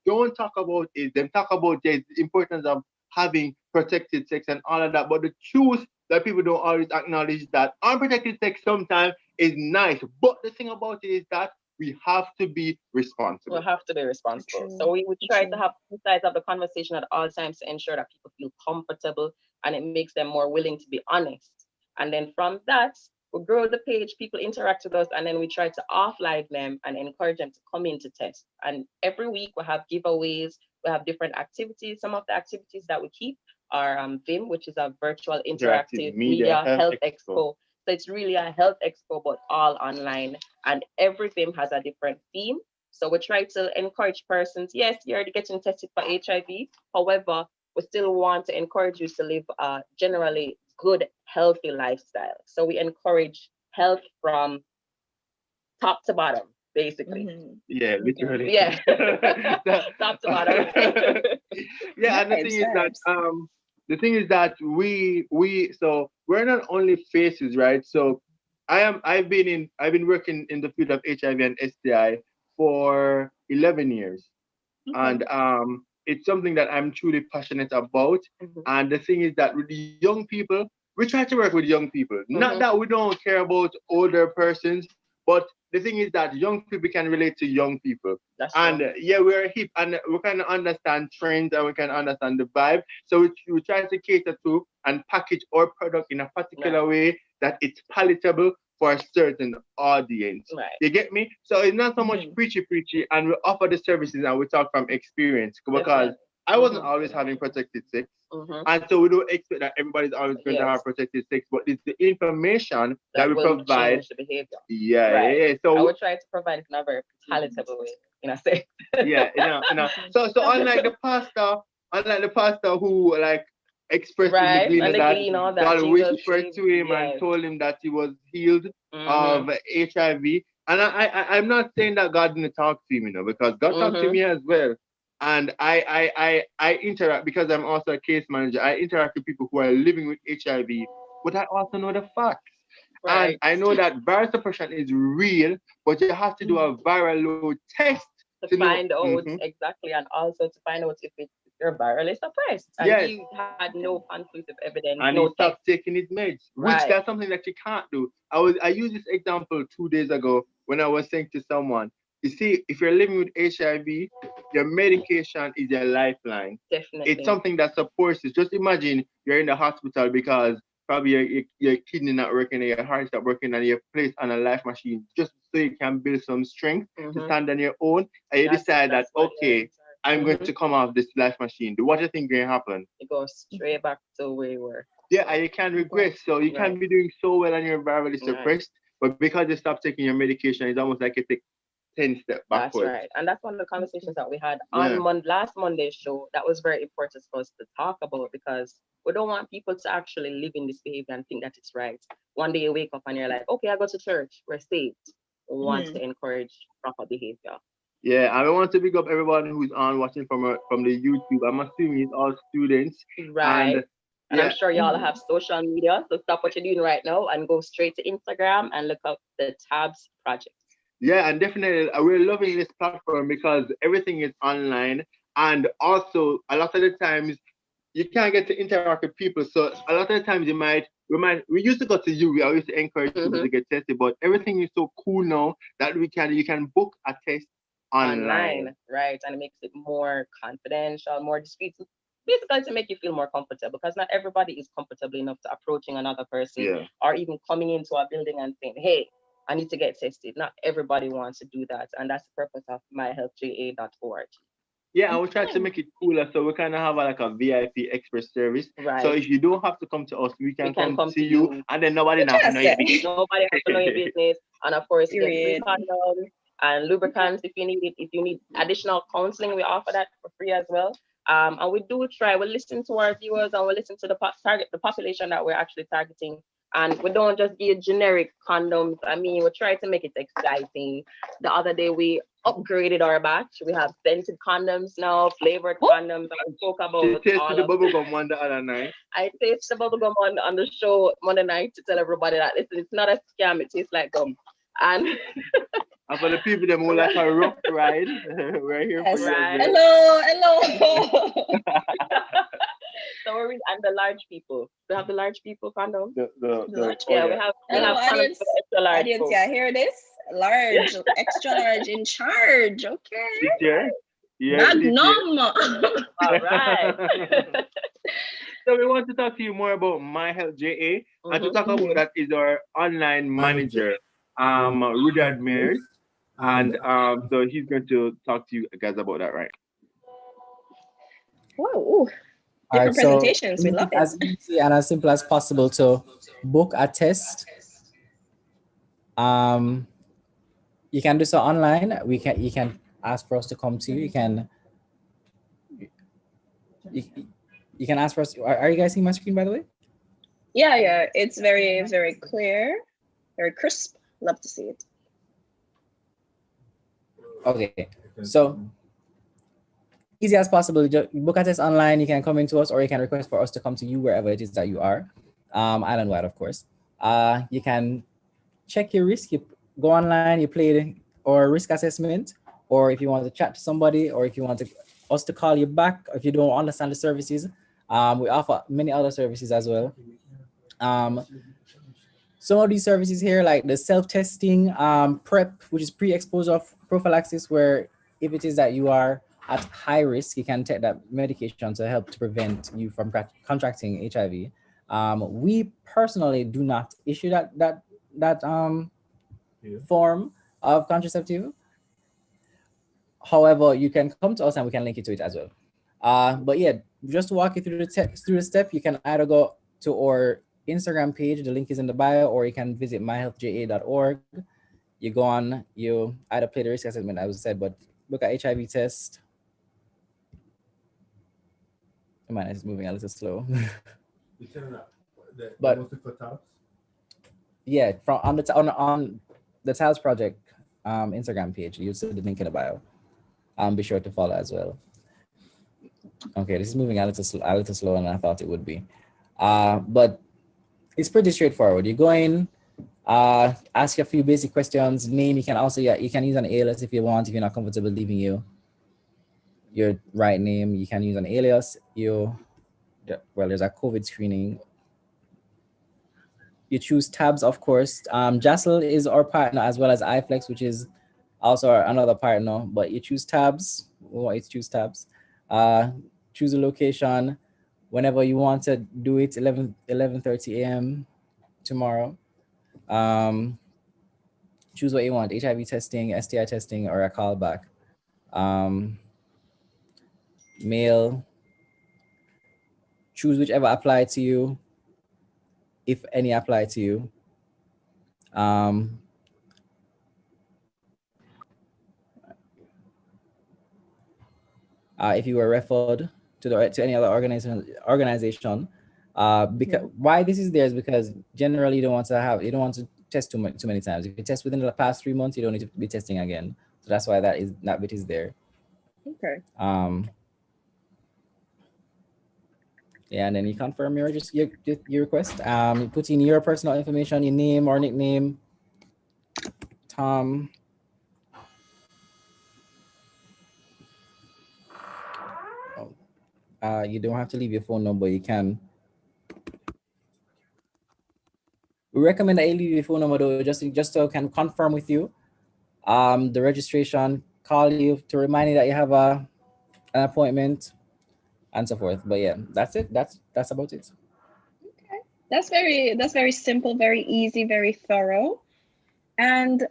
don't talk about is them talk about the importance of having protected sex and all of that. But the truth that people don't always acknowledge that unprotected sex sometimes is nice. But the thing about it is that we have to be responsible. We have to be responsible. So we would try to have two sides of the conversation at all times to ensure that people feel comfortable and it makes them more willing to be honest. And then from that, we grow the page, people interact with us, and then we try to offline them and encourage them to come in to test. And every week we have giveaways, we have different activities. Some of the activities that we keep are VIM, which is a virtual interactive media health expo. So it's really a health expo, but all online. And every theme has a different theme. So we try to encourage persons. Yes, you're already getting tested for HIV. However, we still want to encourage you to live a generally good, healthy lifestyle. So we encourage health from top to bottom, basically. Mhm. Yeah, literally. Yeah. Top to bottom. Yeah, and Vibes. the thing is that so we're not only faces, right? So I've been working in the field of HIV and STI for 11 years. Okay. And it's something that I'm truly passionate about. Mhm. And the thing is that with the young people, we try to work with young people. Not Mhm. that we don't care about older persons, but the thing is that young people can relate to young people. That's And true. yeah, we're hip and we can understand trends and we can understand the vibe. So we try to cater to and package our product in a particular way that it's palatable for a certain audience. Right. You get me? So it's not so much Mhm. preachy, and we offer the services and we talk from experience because Definitely. I wasn't Mhm. always having protected sex. Mhm. And so we don't expect that everybody's always going to Yes. have protected sex, but it's the information that That we will provide. change the behavior. Yeah, Right. yeah. I So would try to provide it in a very palatable way, say. yeah, So unlike the pastor who like expressed in the Right. gleaner And the that glean all that God Jesus whispered gave. to him and Yes. told him that he was healed Mhm. of HIV. And I'm not saying that God didn't talk to him, because God talked to Mhm. me as well. And I interact because I'm also a case manager. I interact with people who are living with HIV, but I also know the facts. And Right. I know that viral suppression is real, but you have to do a viral load test To to know. find out exactly, and also to find out if you're virally suppressed. And Yes. he had no conclusive evidence, And no he test. stopped taking his meds, which Right. that's something that you can't do. I used this example 2 days ago when I was saying to someone, you see, if you're living with HIV, your medication is your lifeline. Definitely. It's something that supports you. Just imagine you're in the hospital because probably your kidney not working, or your heart's not working, and you're placed on a life machine just so you can build some strength to stand on your own. And you decide that, what it okay, is. I'm going to come off this life machine. What do you think going to happen? You go straight back to where you were. Yeah, and you can regress. So you can Right. be doing so well and you're virally suppressed, but because you stop taking your medication, it's almost like you take 10 steps That's backwards. right. And that's one of the conversations that we had Yeah. on last Monday's show. That was very important for us to talk about because we don't want people to actually live in this behavior and think that it's right. One day you wake up and you're like, okay, I go to church, we're saved. We want to encourage proper behavior. Yeah, I want to big up everyone who's on watching from the YouTube. I'm assuming it's all students. Right. And I'm yeah. sure y'all have social media. So stop what you're doing right now and go straight to Instagram and look up the Tabs Project. Yeah, and definitely we're loving this platform because everything is online, and also a lot of the times you can't get to interact with people. So a lot of the times we used to go to you. We always encourage people to get tested, but everything is so cool now that you can book a test online. Right? And it makes it more confidential, more discreet. Basically, to make you feel more comfortable, because not everybody is comfortable enough to approaching another person or even coming into a building and saying, "Hey, I need to get tested." Not everybody wants to do that, and that's the purpose of myhealthja.org. Yeah, I will try to make it cooler, so we kind of have like a VIP express service. Right. So if you don't have to come to us, we can come to see you, and then nobody knows know your business. Nobody has to know your business, and of course, you get free condoms and lubricants if you need it. If you need additional counseling, we offer that for free as well. And we listen to our viewers and we listen to the population that we're actually targeting. And we don't just give generic condoms. I mean, we try to make it exciting. The other day we upgraded our batch. We have scented condoms now, flavored condoms. I spoke about You tasted the bubblegum one the other night. I tasted the bubblegum on the show Monday night to tell everybody that listen, it's not a scam, it tastes like gum. And and for the people that who like a rough ride, we're here for you. Right. Hello. So and the large people. We have the large people condom. The Large Yeah, we have audience, condoms for extra large. audience, folks. yeah, hear this? Large, extra large, in charge. Okay. Teacher? Yeah. Magnum. All right. So we want to talk to you more about My Health JA, and to talk about that is our online manager, Rudad Mears, and so he's going to talk to you guys about that, right? Whoa. Different Alright, so presentations. We love it. as easy and as simple as possible to book a test You can do so online. You can ask for us to come to you. You, you can ask for us. Are you guys seeing my screen, by the way? Yeah, it's very clear, very crisp. Love to see it. Okay, so easy as possible. Just book a test online. You can come into us, or you can request for us to come to you wherever it is that you are, island-wide, of course. You can check your risk. You go online, you play or risk assessment, or if you want to chat to somebody, or if you want us to call you back, if you don't understand the services, we offer many other services as well. Some of these services here, like the self-testing, PrEP, which is pre-exposure prophylaxis, where if it is that you are at high risk, you can take that medication to help to prevent you from contracting HIV. We personally do not issue that form of contraceptive. However, you can come to us and we can link you to it as well. But yeah, just to walk you through the step, you can either go to our Instagram page, the link is in the bio, or you can visit myhealthja.org. You go on, you either play the risk assessment, as I said, but look at HIV test. Man, it's moving a little slow. But yeah, from on the TALS project Instagram page, you'll see the link in the bio. Be sure to follow as well. Okay, this is moving a little slower than I thought it would be. But it's pretty straightforward. You go in, ask a few basic questions. Name, you can also, you can use an alias if you want, if you're not comfortable leaving your right name, you can use an alias. Well, there's a COVID screening. You choose tabs, of course. Jassel is our partner, as well as iFlex, which is also another partner, but you choose tabs. We want you to choose tabs. Choose a location. Whenever you want to do it, 11:30 a.m. tomorrow. Choose what you want, HIV testing, STI testing, or a callback. Mail. Choose whichever apply to you, if any apply to you. If you were referred to any other organization, because why this is there is because generally you don't want to test too many times. If you test within the past 3 months, you don't need to be testing again. So that's why that bit is there. Okay. Yeah, and then you confirm your request. You put in your personal information, your name or nickname, Tom. You don't have to leave your phone number. You can. We recommend that you leave your phone number though, just so I can confirm with you the registration, call you to remind you that you have an appointment, and so forth. But yeah, that's it. That's about it. Okay, that's very simple, very easy, very thorough. And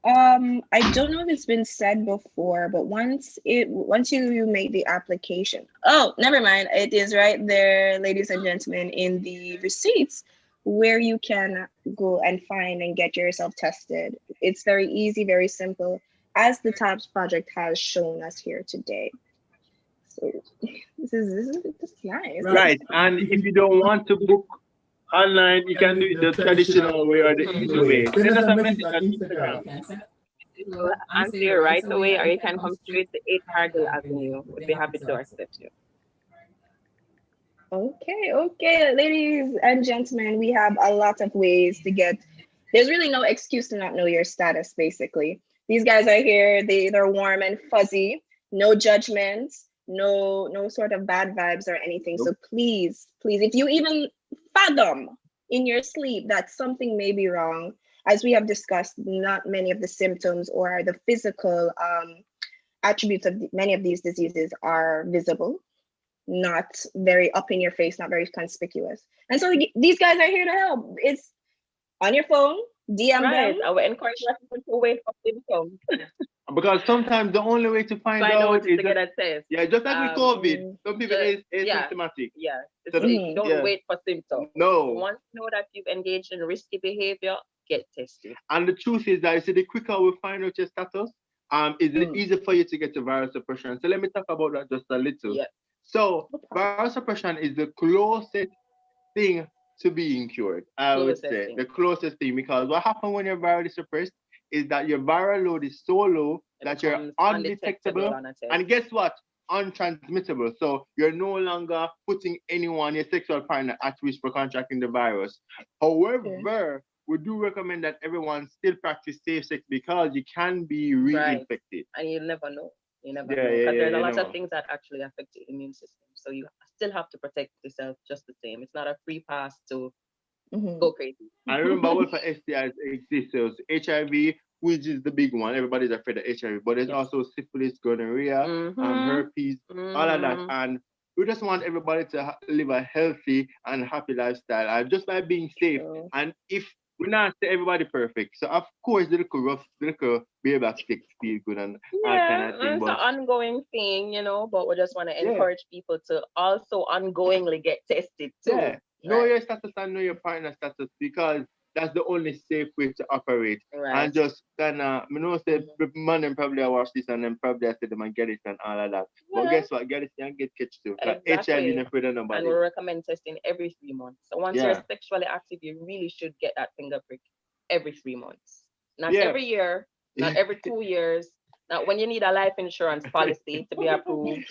I don't know if it's been said before, but once you make the application, oh, never mind, it is right there, ladies and gentlemen, in the receipts, where you can go and find and get yourself tested. It's very easy, very simple, as the TALS project has shown us here today. So this is nice. Right, and if you don't want to book online, you can do it the traditional way or the easy way. Send us a message on Instagram. We'll answer you right away, or you can come straight to 8 Hargill Avenue. We'd be happy to accept you. Okay, ladies and gentlemen, we have a lot of ways to get. There's really no excuse to not know your status, basically. These guys are here, they're warm and fuzzy, no judgments, no sort of bad vibes or anything. So please, if you even fathom in your sleep that something may be wrong, as we have discussed, not many of the symptoms or the physical attributes of many of these diseases are visible, not very up in your face, not very conspicuous. And so these guys are here to help. It's on your phone, DM them. I would encourage people to wait for symptoms. Because sometimes the only way to find out is to get a test. Yeah, just like with COVID, some people is asymptomatic. Don't wait for symptoms. No. Once you know that you've engaged in risky behavior, get tested. And the truth is that, you see, the quicker we find out your status, is it easier for you to get to viral suppression. So let me talk about that just a little. Yeah. So viral suppression is the closest thing to being cured, I would Closest say. thing. The closest thing, because what happens when you're virally suppressed is that your viral load is so low It that you're becomes undetectable. on a test. And guess what? Untransmittable. So you're no longer putting anyone, your sexual partner, at risk for contracting the virus. However, we do recommend that everyone still practice safe sex because you can be reinfected. And you never know. You never Yeah, know. yeah, Because there's you a lot never of things that actually affect the immune system. So you still have to protect yourself just the same. It's not a free pass to go crazy. I remember when for STIs exists, there's HIV, which is the big one. Everybody's afraid of HIV, but there's Yes. also syphilis, gonorrhea, herpes, all of that. And we just want everybody to live a healthy and happy lifestyle, and just by being safe. True. And if we're not say everybody perfect, so of course the little baby sticks feel good and all kind of thing. It's an But ongoing thing, but we just want to Yeah. encourage people to also ongoingly get tested too. yeah, know Right. your status and know your partner status, because that's the only safe way to operate. Right. And just kind of, say, man, and probably I watch this and then probably I say them and get it and all of that. But Yeah. guess what? Get it and get catch too. Because Exactly. HIV never afraid of And nobody. we recommend testing every 3 months. So once you're Yeah. sexually active, you really should get that finger prick every 3 months. Not Yeah. every year, not every 2 years, not when you need a life insurance policy to be approved.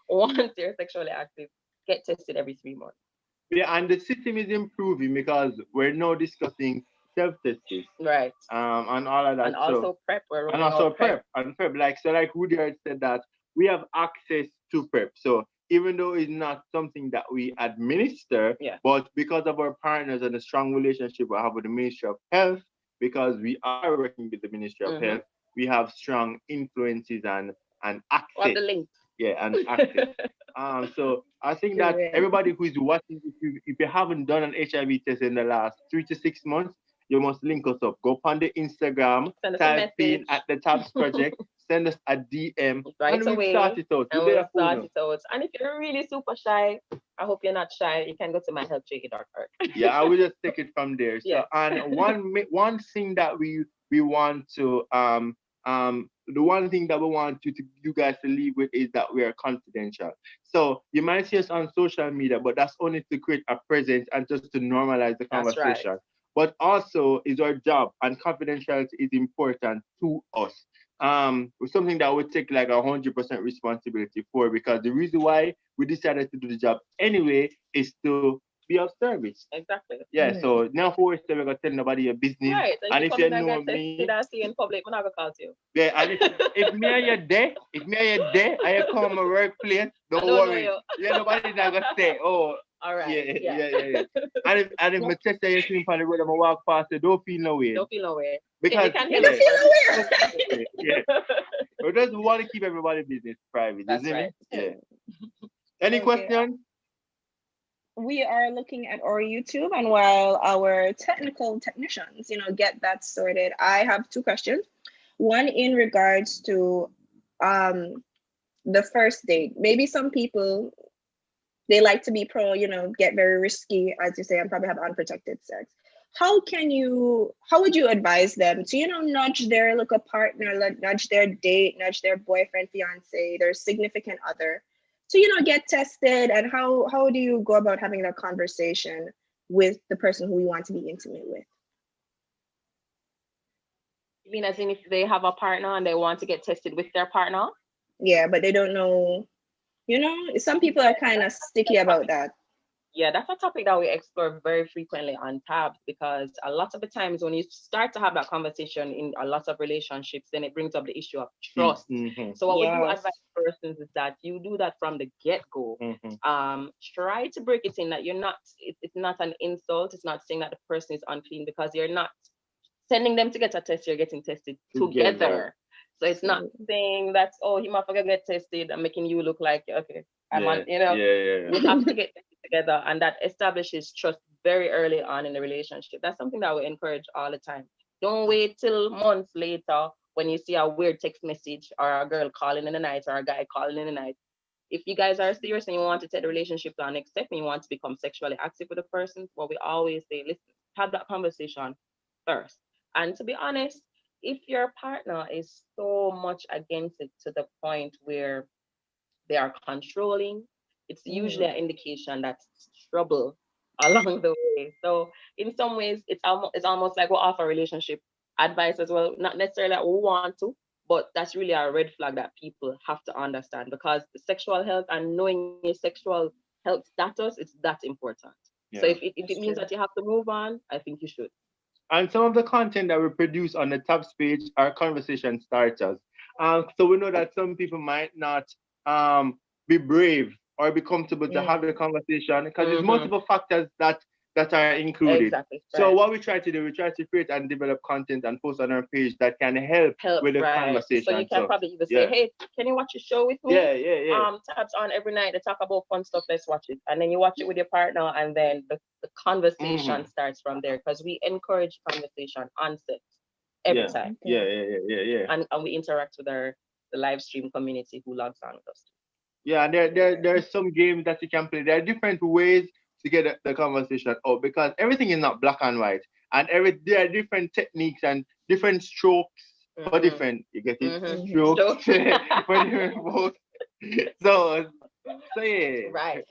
Once you're sexually active, get tested every 3 months. Yeah, and the system is improving because we're now discussing self-testing Right. and all of that. And also PrEP. We're And rolling also out PrEP. PrEP. Like Rudyard said, that we have access to PrEP. So even though it's not something that we administer, Yeah. but because of our partners and the strong relationship we have with the Ministry of Health, because we are working with the Ministry of Mhm. Health, we have strong influences and We'll have access. the link. Yeah, and access. So I think that Correct. everybody who is watching, if you haven't done an HIV test in the last 3 to 6 months, you must link us up. Go on the Instagram, Send us a type in message. at the Tabs Project, send us a DM, Right and we'll away, start it out. And We'll we'll do that start it out. And if you're really super shy, I hope you're not shy. You can go to myhelpjiggy.org. Yeah, I will just take it from there. So, Yeah. and one thing that we want to the one thing that we want you guys to leave with is that we are confidential. So you might see us on social media, but that's only to create a presence and just to normalize the That's right. conversation. But also is our job, and confidentiality is important to us. It's something that we take like 100% responsibility for, because the reason why we decided to do the job anyway is to be of service. Exactly. Yeah, Mhm. so now for us, we're gonna tell nobody your business. Right. And if if you you come in know and get me, tested and see you in public, we're not gonna call you. yeah, and if me and you there, and you come my workplace, don't I don't know worry. you. Yeah, nobody's not gonna say, oh, All right. yeah. And if my test you see me on the road, I'm gonna walk past you, don't feel no way. Don't feel no way. Because you can You help don't us. feel aware. yeah, we just want to keep everybody's business private, That's isn't right. it? Yeah. Any Okay. questions? We are looking at our YouTube, and while our technicians, get that sorted, I have 2 questions. One in regards to the first date. Maybe some people, they like to be get very risky, as you say, and probably have unprotected sex. How would you advise them to, nudge their local partner, nudge their date, nudge their boyfriend, fiance, their significant other to, get tested? And how do you go about having that conversation with the person who you want to be intimate with? You mean as in if they have a partner and they want to get tested with their partner? Yeah, but they don't know, some people are kind of sticky about that. Yeah, that's a topic that we explore very frequently on Tabs, because a lot of the times when you start to have that conversation in a lot of relationships, then it brings up the issue of trust. Mhm. So what we do Yes. advise persons is that you do that from the get-go. Mhm. Try to break it in that it's not an insult. It's not saying that the person is unclean, because you're not sending them to get a test, you're getting tested Together. together. So it's not saying that, oh, he might forget get tested and making you look like, okay, I'm on, Yeah. you have to get together, and that establishes trust very early on in the relationship. That's something that we encourage all the time. Don't wait till months later when you see a weird text message or a girl calling in the night or a guy calling in the night. If you guys are serious and you want to take the relationship to our next step and you want to become sexually active with a person, what we always say, listen, have that conversation first. And to be honest, if your partner is so much against it to the point where they are controlling, it's usually an indication that's trouble along the way. So in some ways, it's almost like we offer relationship advice as well. Not necessarily that we want to, but that's really a red flag that people have to understand, because the sexual health and knowing your sexual health status is that important. So Yeah. if it means that you have to move on, I think you should. And some of the content that we produce on the Tabs page are conversation starters. So we know that some people might not be brave or be comfortable to have the conversation because there's multiple factors that are included. Exactly. So Right. what we try to do, we try to create and develop content and post on our page that can help Help, with the right. conversation. So you can probably even say, yeah. hey, can you watch a show with me? Yeah. Tabs on every night. They talk about fun stuff. Let's watch it. And then you watch it with your partner, and then the conversation starts from there, because we encourage conversation on set every time. Yeah. And we interact with the live stream community who logs on with us. Yeah, and there's some games that you can play. There are different ways to get the conversation out because everything is not black and white, and there are different techniques and different strokes for different. You get it? Strokes for different folks. So yeah. Right.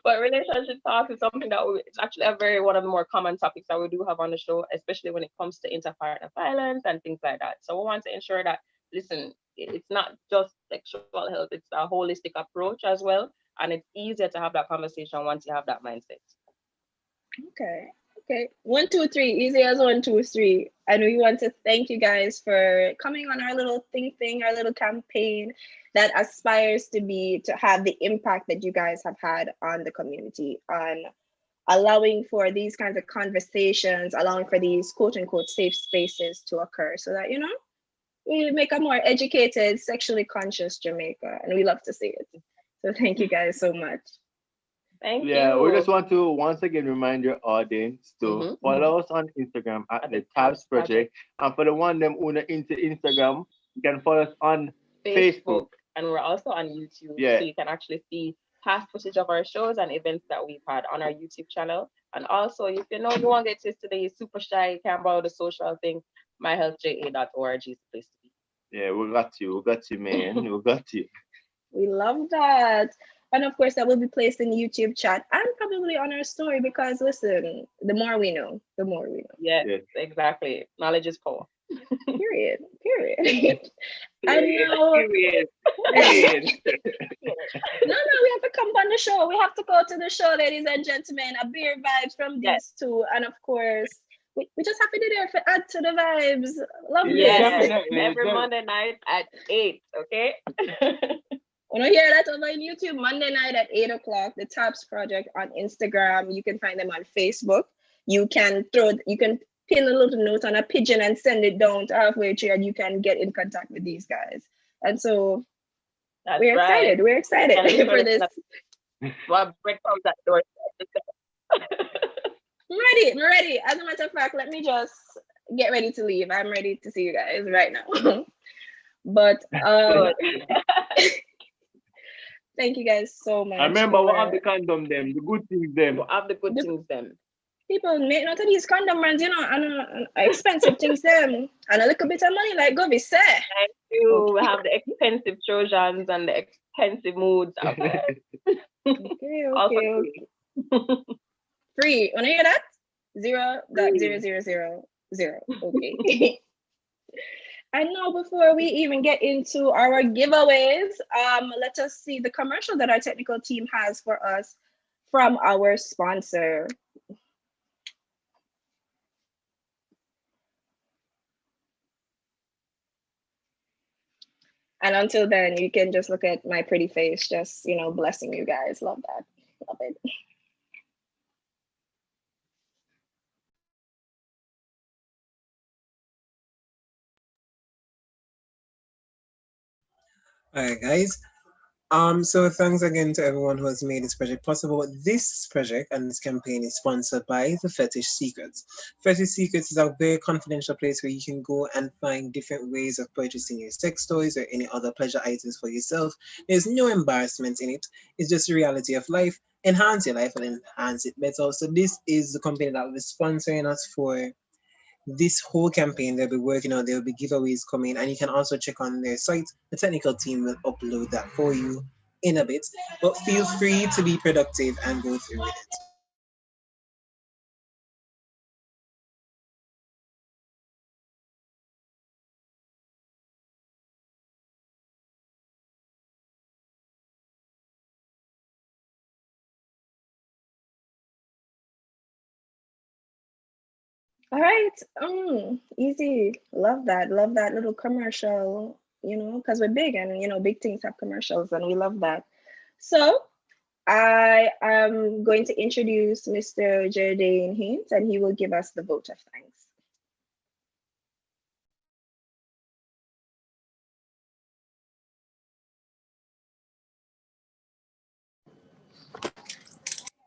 But relationship talk is something that it's actually one of the more common topics that we do have on the show, especially when it comes to interpartner violence and things like that. So we want to ensure that, listen, it's not just sexual health, it's a holistic approach as well. And it's easier to have that conversation once you have that mindset. Okay. 1, 2, 3. Easy as 1, 2, 3. And we want to thank you guys for coming on our little thing, our little campaign that aspires to have the impact that you guys have had on the community, on allowing for these kinds of conversations, allowing for these quote unquote safe spaces to occur so that, we make a more educated, sexually conscious Jamaica. And we love to see it. So thank you guys so much. Thank you. Yeah, we just want to once again remind your audience to follow us on Instagram at the Tabs Project. And for the one them who are into Instagram, you can follow us on Facebook. And we're also on YouTube. Yeah. So you can actually see past footage of our shows and events that we've had on our YouTube channel. And also, if you want to get this today, you're super shy, you can't borrow the social thing, myhealthja.org is the place to be. Yeah, we got you, man. We got you. We love that. And of course, that will be placed in YouTube chat and probably on our story because, listen, the more we know, the more we know. Yes, exactly. Knowledge is power. Period. Period. No, we have to come on the show. We have to go to the show, ladies and gentlemen. A beer vibes from these two. And of course, we just have to be there to add to the vibes. Lovely. Yes, every Monday night at 8, okay? When I hear that over on YouTube, Monday night at 8 o'clock, the Tabs Project on Instagram. You can find them on Facebook. You can pin a little note on a pigeon and send it down to halfway through, and you can get in contact with these guys. And so we're excited. We're excited for this. Well, breadcrumbs at the door. I'm ready. As a matter of fact, let me just get ready to leave. I'm ready to see you guys right now. But thank you guys so much. I remember what have the condom them, the good things them. What have the good things them. People make note of these condom brands, and expensive things them, and a little bit of money, like Govy say. Thank you. We have the expensive Trojans and the expensive moods out there. Okay. Free. Wanna hear that? 0.0000. Okay. And now, before we even get into our giveaways, let us see the commercial that our technical team has for us from our sponsor. And until then, you can just look at my pretty face, just, blessing you guys. Love that. Love it. All right, guys. So thanks again to everyone who has made this project possible. This project and this campaign is sponsored by The Fetish Secrets. Fetish Secrets is a very confidential place where you can go and find different ways of purchasing your sex toys or any other pleasure items for yourself. There's no embarrassment in it. It's just the reality of life. enhance your life and enhance it better. So this is the company that will be sponsoring us for this whole campaign. They'll be working on, there'll be giveaways coming, and you can also check on their site. The technical team will upload that for you in a bit, but feel free to be productive and go through with it. All right. Easy. Love that. Love that little commercial, because we're big and, big things have commercials and we love that. So I am going to introduce Mr. Jardine Haynes and he will give us the vote of thanks.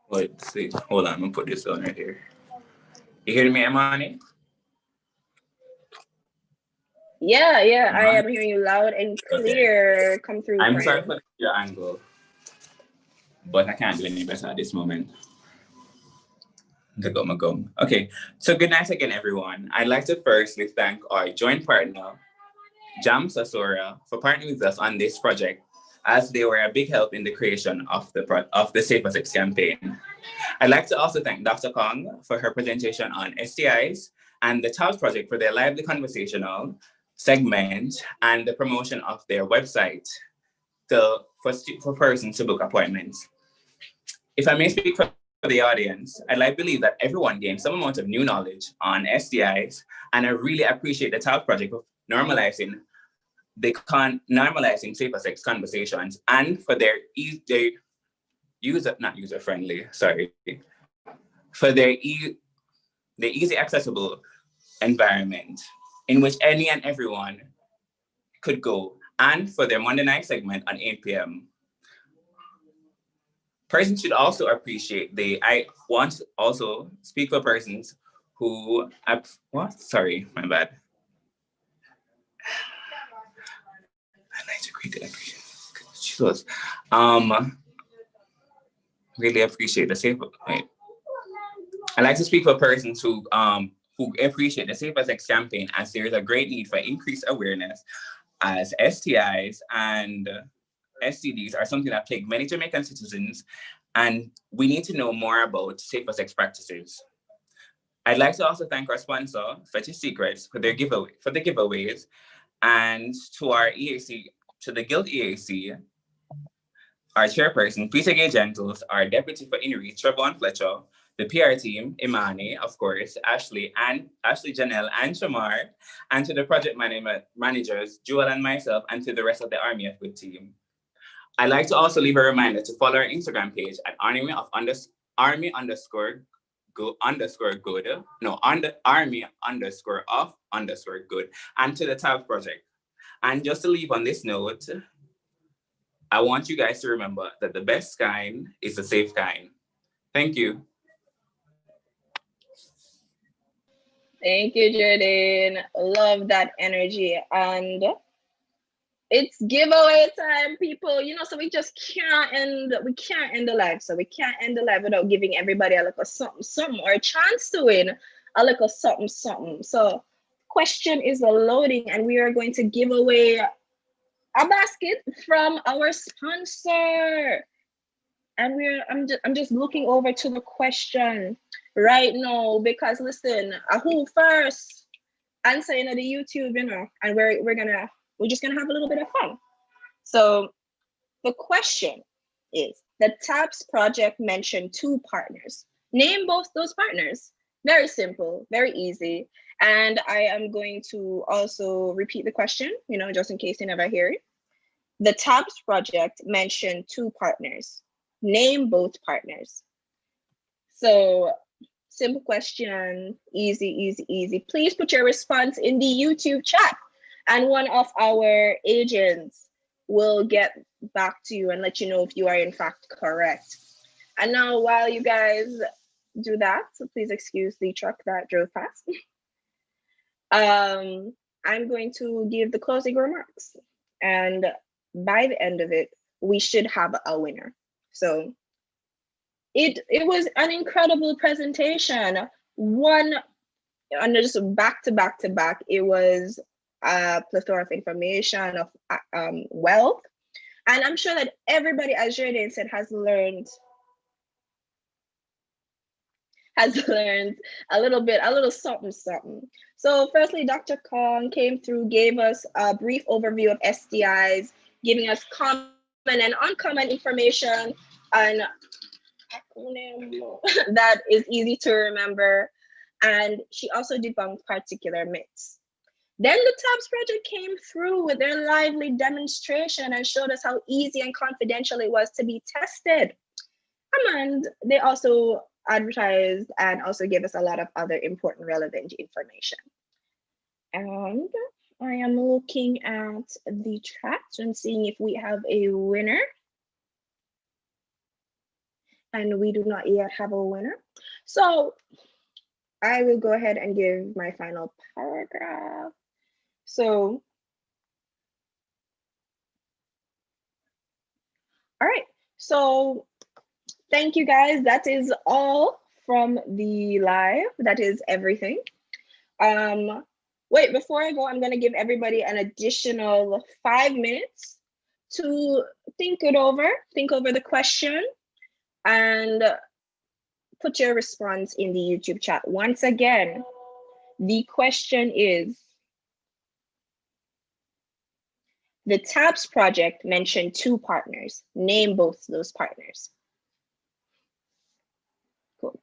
Wait, see, hold on, I'm gonna put this on right here. You hearing me, Amani? Yeah, I am hearing you loud and clear. Okay. Come through. I'm sorry for your angle, but I can't do any better at this moment. Go my gum. Okay, so good night again, everyone. I'd like to firstly thank our joint partner, Jam Sasora, for partnering with us on this project, as they were a big help in the creation of the Safer Sex campaign. I'd like to also thank Dr. Kong for her presentation on STIs and the Child Project for their lively conversational segment and the promotion of their website for persons to book appointments. If I may speak for the audience, I'd like to believe that everyone gained some amount of new knowledge on STIs, and I really appreciate the Child Project for normalizing safer sex conversations and for their easy accessible environment in which any and everyone could go, and for their Monday night segment on 8 p.m. Persons should also appreciate I want to also speak for persons who, sorry, my bad. I'd like to greet it. Jesus. Really appreciate the safer. Wait. I'd like to speak for persons who appreciate the Safer Sex campaign, as there is a great need for increased awareness, as STIs and STDs are something that plague many Jamaican citizens, and we need to know more about safer sex practices. I'd like to also thank our sponsor, Fetish Secrets, for the giveaways, and to our EAC, to the Guild EAC, our chairperson, Peter Gay Gentles, our deputy for INRI, Trevon Fletcher, the PR team, Imani, of course, Ashley, Janelle, and Shamar, and to the project managers, Jewel and myself, and to the rest of the Army of Good team. I'd like to also leave a reminder to follow our Instagram page at Army _of_good, and to the Child Project. And just to leave on this note, I want you guys to remember that the best kind is the safe kind. Thank you. Thank you, Jordan. Love that energy. And it's giveaway time, people. So we just can't end the live. So we can't end the live without giving everybody a little something, or a chance to win a little something. So question is loading, and we are going to give away a basket from our sponsor. And I'm just looking over to the question right now, because listen, who first answer the YouTube, and we're just gonna have a little bit of fun. So the question is, the TAPS project mentioned 2 partners. Name both those partners. Very simple, very easy. And I am going to also repeat the question, just in case you never hear it. The TAPS project mentioned 2 partners. Name both partners. So simple question, easy. Please put your response in the YouTube chat, and one of our agents will get back to you and let you know if you are in fact correct. And now, while you guys do that, so please excuse the truck that drove past. I'm going to give the closing remarks, and by the end of it, we should have a winner. So it was an incredible presentation. One, and just back to back to back, it was a plethora of information, of wealth. And I'm sure that everybody, as Jordan said, has learned a little something, something. So firstly, Dr. Kong came through, gave us a brief overview of STIs, giving us common and uncommon information and that is easy to remember. And she also debunked particular myths. Then the TABS project came through with their lively demonstration and showed us how easy and confidential it was to be tested. And they also advertised and also gave us a lot of other important relevant information. And I am looking at the chat and seeing if we have a winner. And we do not yet have a winner. So I will go ahead and give my final paragraph. So, all right. So thank you guys. That is all from the live. That is everything. Wait, before I go, I'm gonna give everybody an additional 5 minutes to think over the question and put your response in the YouTube chat. Once again, the question is, the TABS project mentioned 2 partners. Name both those partners. Cool.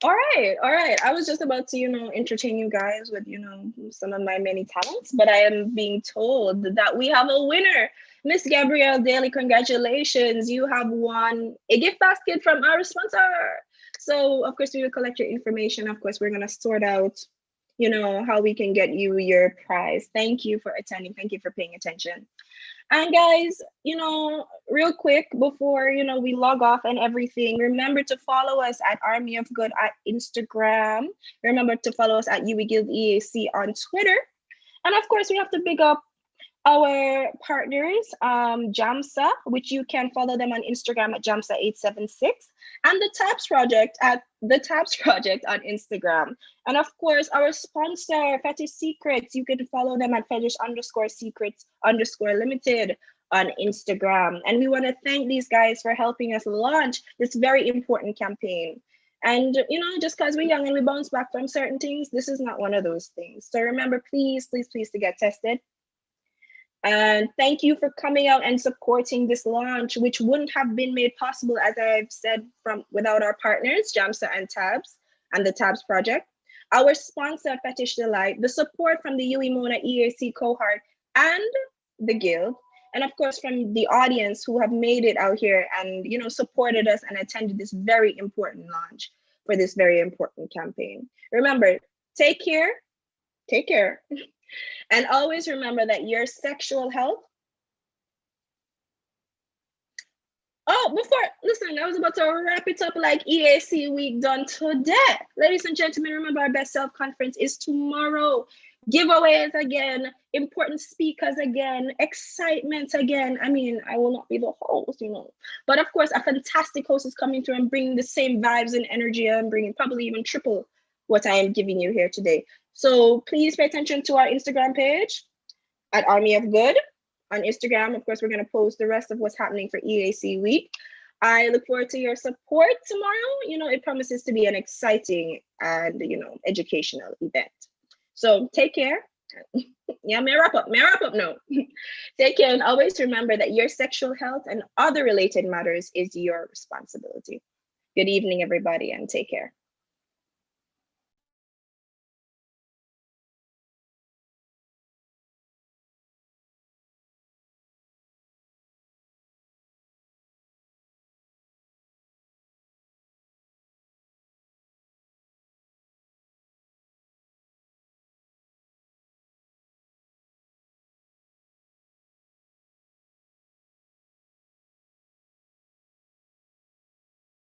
All right. I was just about to, entertain you guys with, some of my many talents, but I am being told that we have a winner. Miss Gabrielle Daly, congratulations. You have won a gift basket from our sponsor. So, of course, we will collect your information. Of course, we're going to sort out, how we can get you your prize. Thank you for attending. Thank you for paying attention. And guys, real quick before, we log off and everything, remember to follow us at Army of Good at Instagram. Remember to follow us at UWI Guild EAC on Twitter. And of course, we have to big up our partners, JAMSA, which you can follow them on Instagram at JAMSA876, and the TABS project at the TABS project on Instagram. And of course, our sponsor, Fetish Secrets, you can follow them at fetish_secrets_limited on Instagram. And we want to thank these guys for helping us launch this very important campaign. And, just because we're young and we bounce back from certain things, this is not one of those things. So remember, please to get tested. And thank you for coming out and supporting this launch, which wouldn't have been made possible, as I've said, without our partners, JAMSA and TABS, and the TABS project, our sponsor, Fetish Delight, the support from the UWI Mona EAC cohort and the Guild, and of course from the audience who have made it out here and supported us and attended this very important launch for this very important campaign. Remember, take care, Take care. And always remember that your sexual health. Oh, listen, I was about to wrap it up like EAC week done today. Ladies and gentlemen, remember our Best Self Conference is tomorrow. Giveaways again, important speakers again, excitement again. I mean, I will not be the host, but of course, a fantastic host is coming through and bringing the same vibes and energy and bringing probably even triple what I am giving you here today. So please pay attention to our Instagram page at Army of Good. On Instagram, of course, we're going to post the rest of what's happening for EAC week. I look forward to your support tomorrow. It promises to be an exciting and, educational event. So take care. Yeah, may I wrap up now. Take care, and always remember that your sexual health and other related matters is your responsibility. Good evening, everybody, and take care.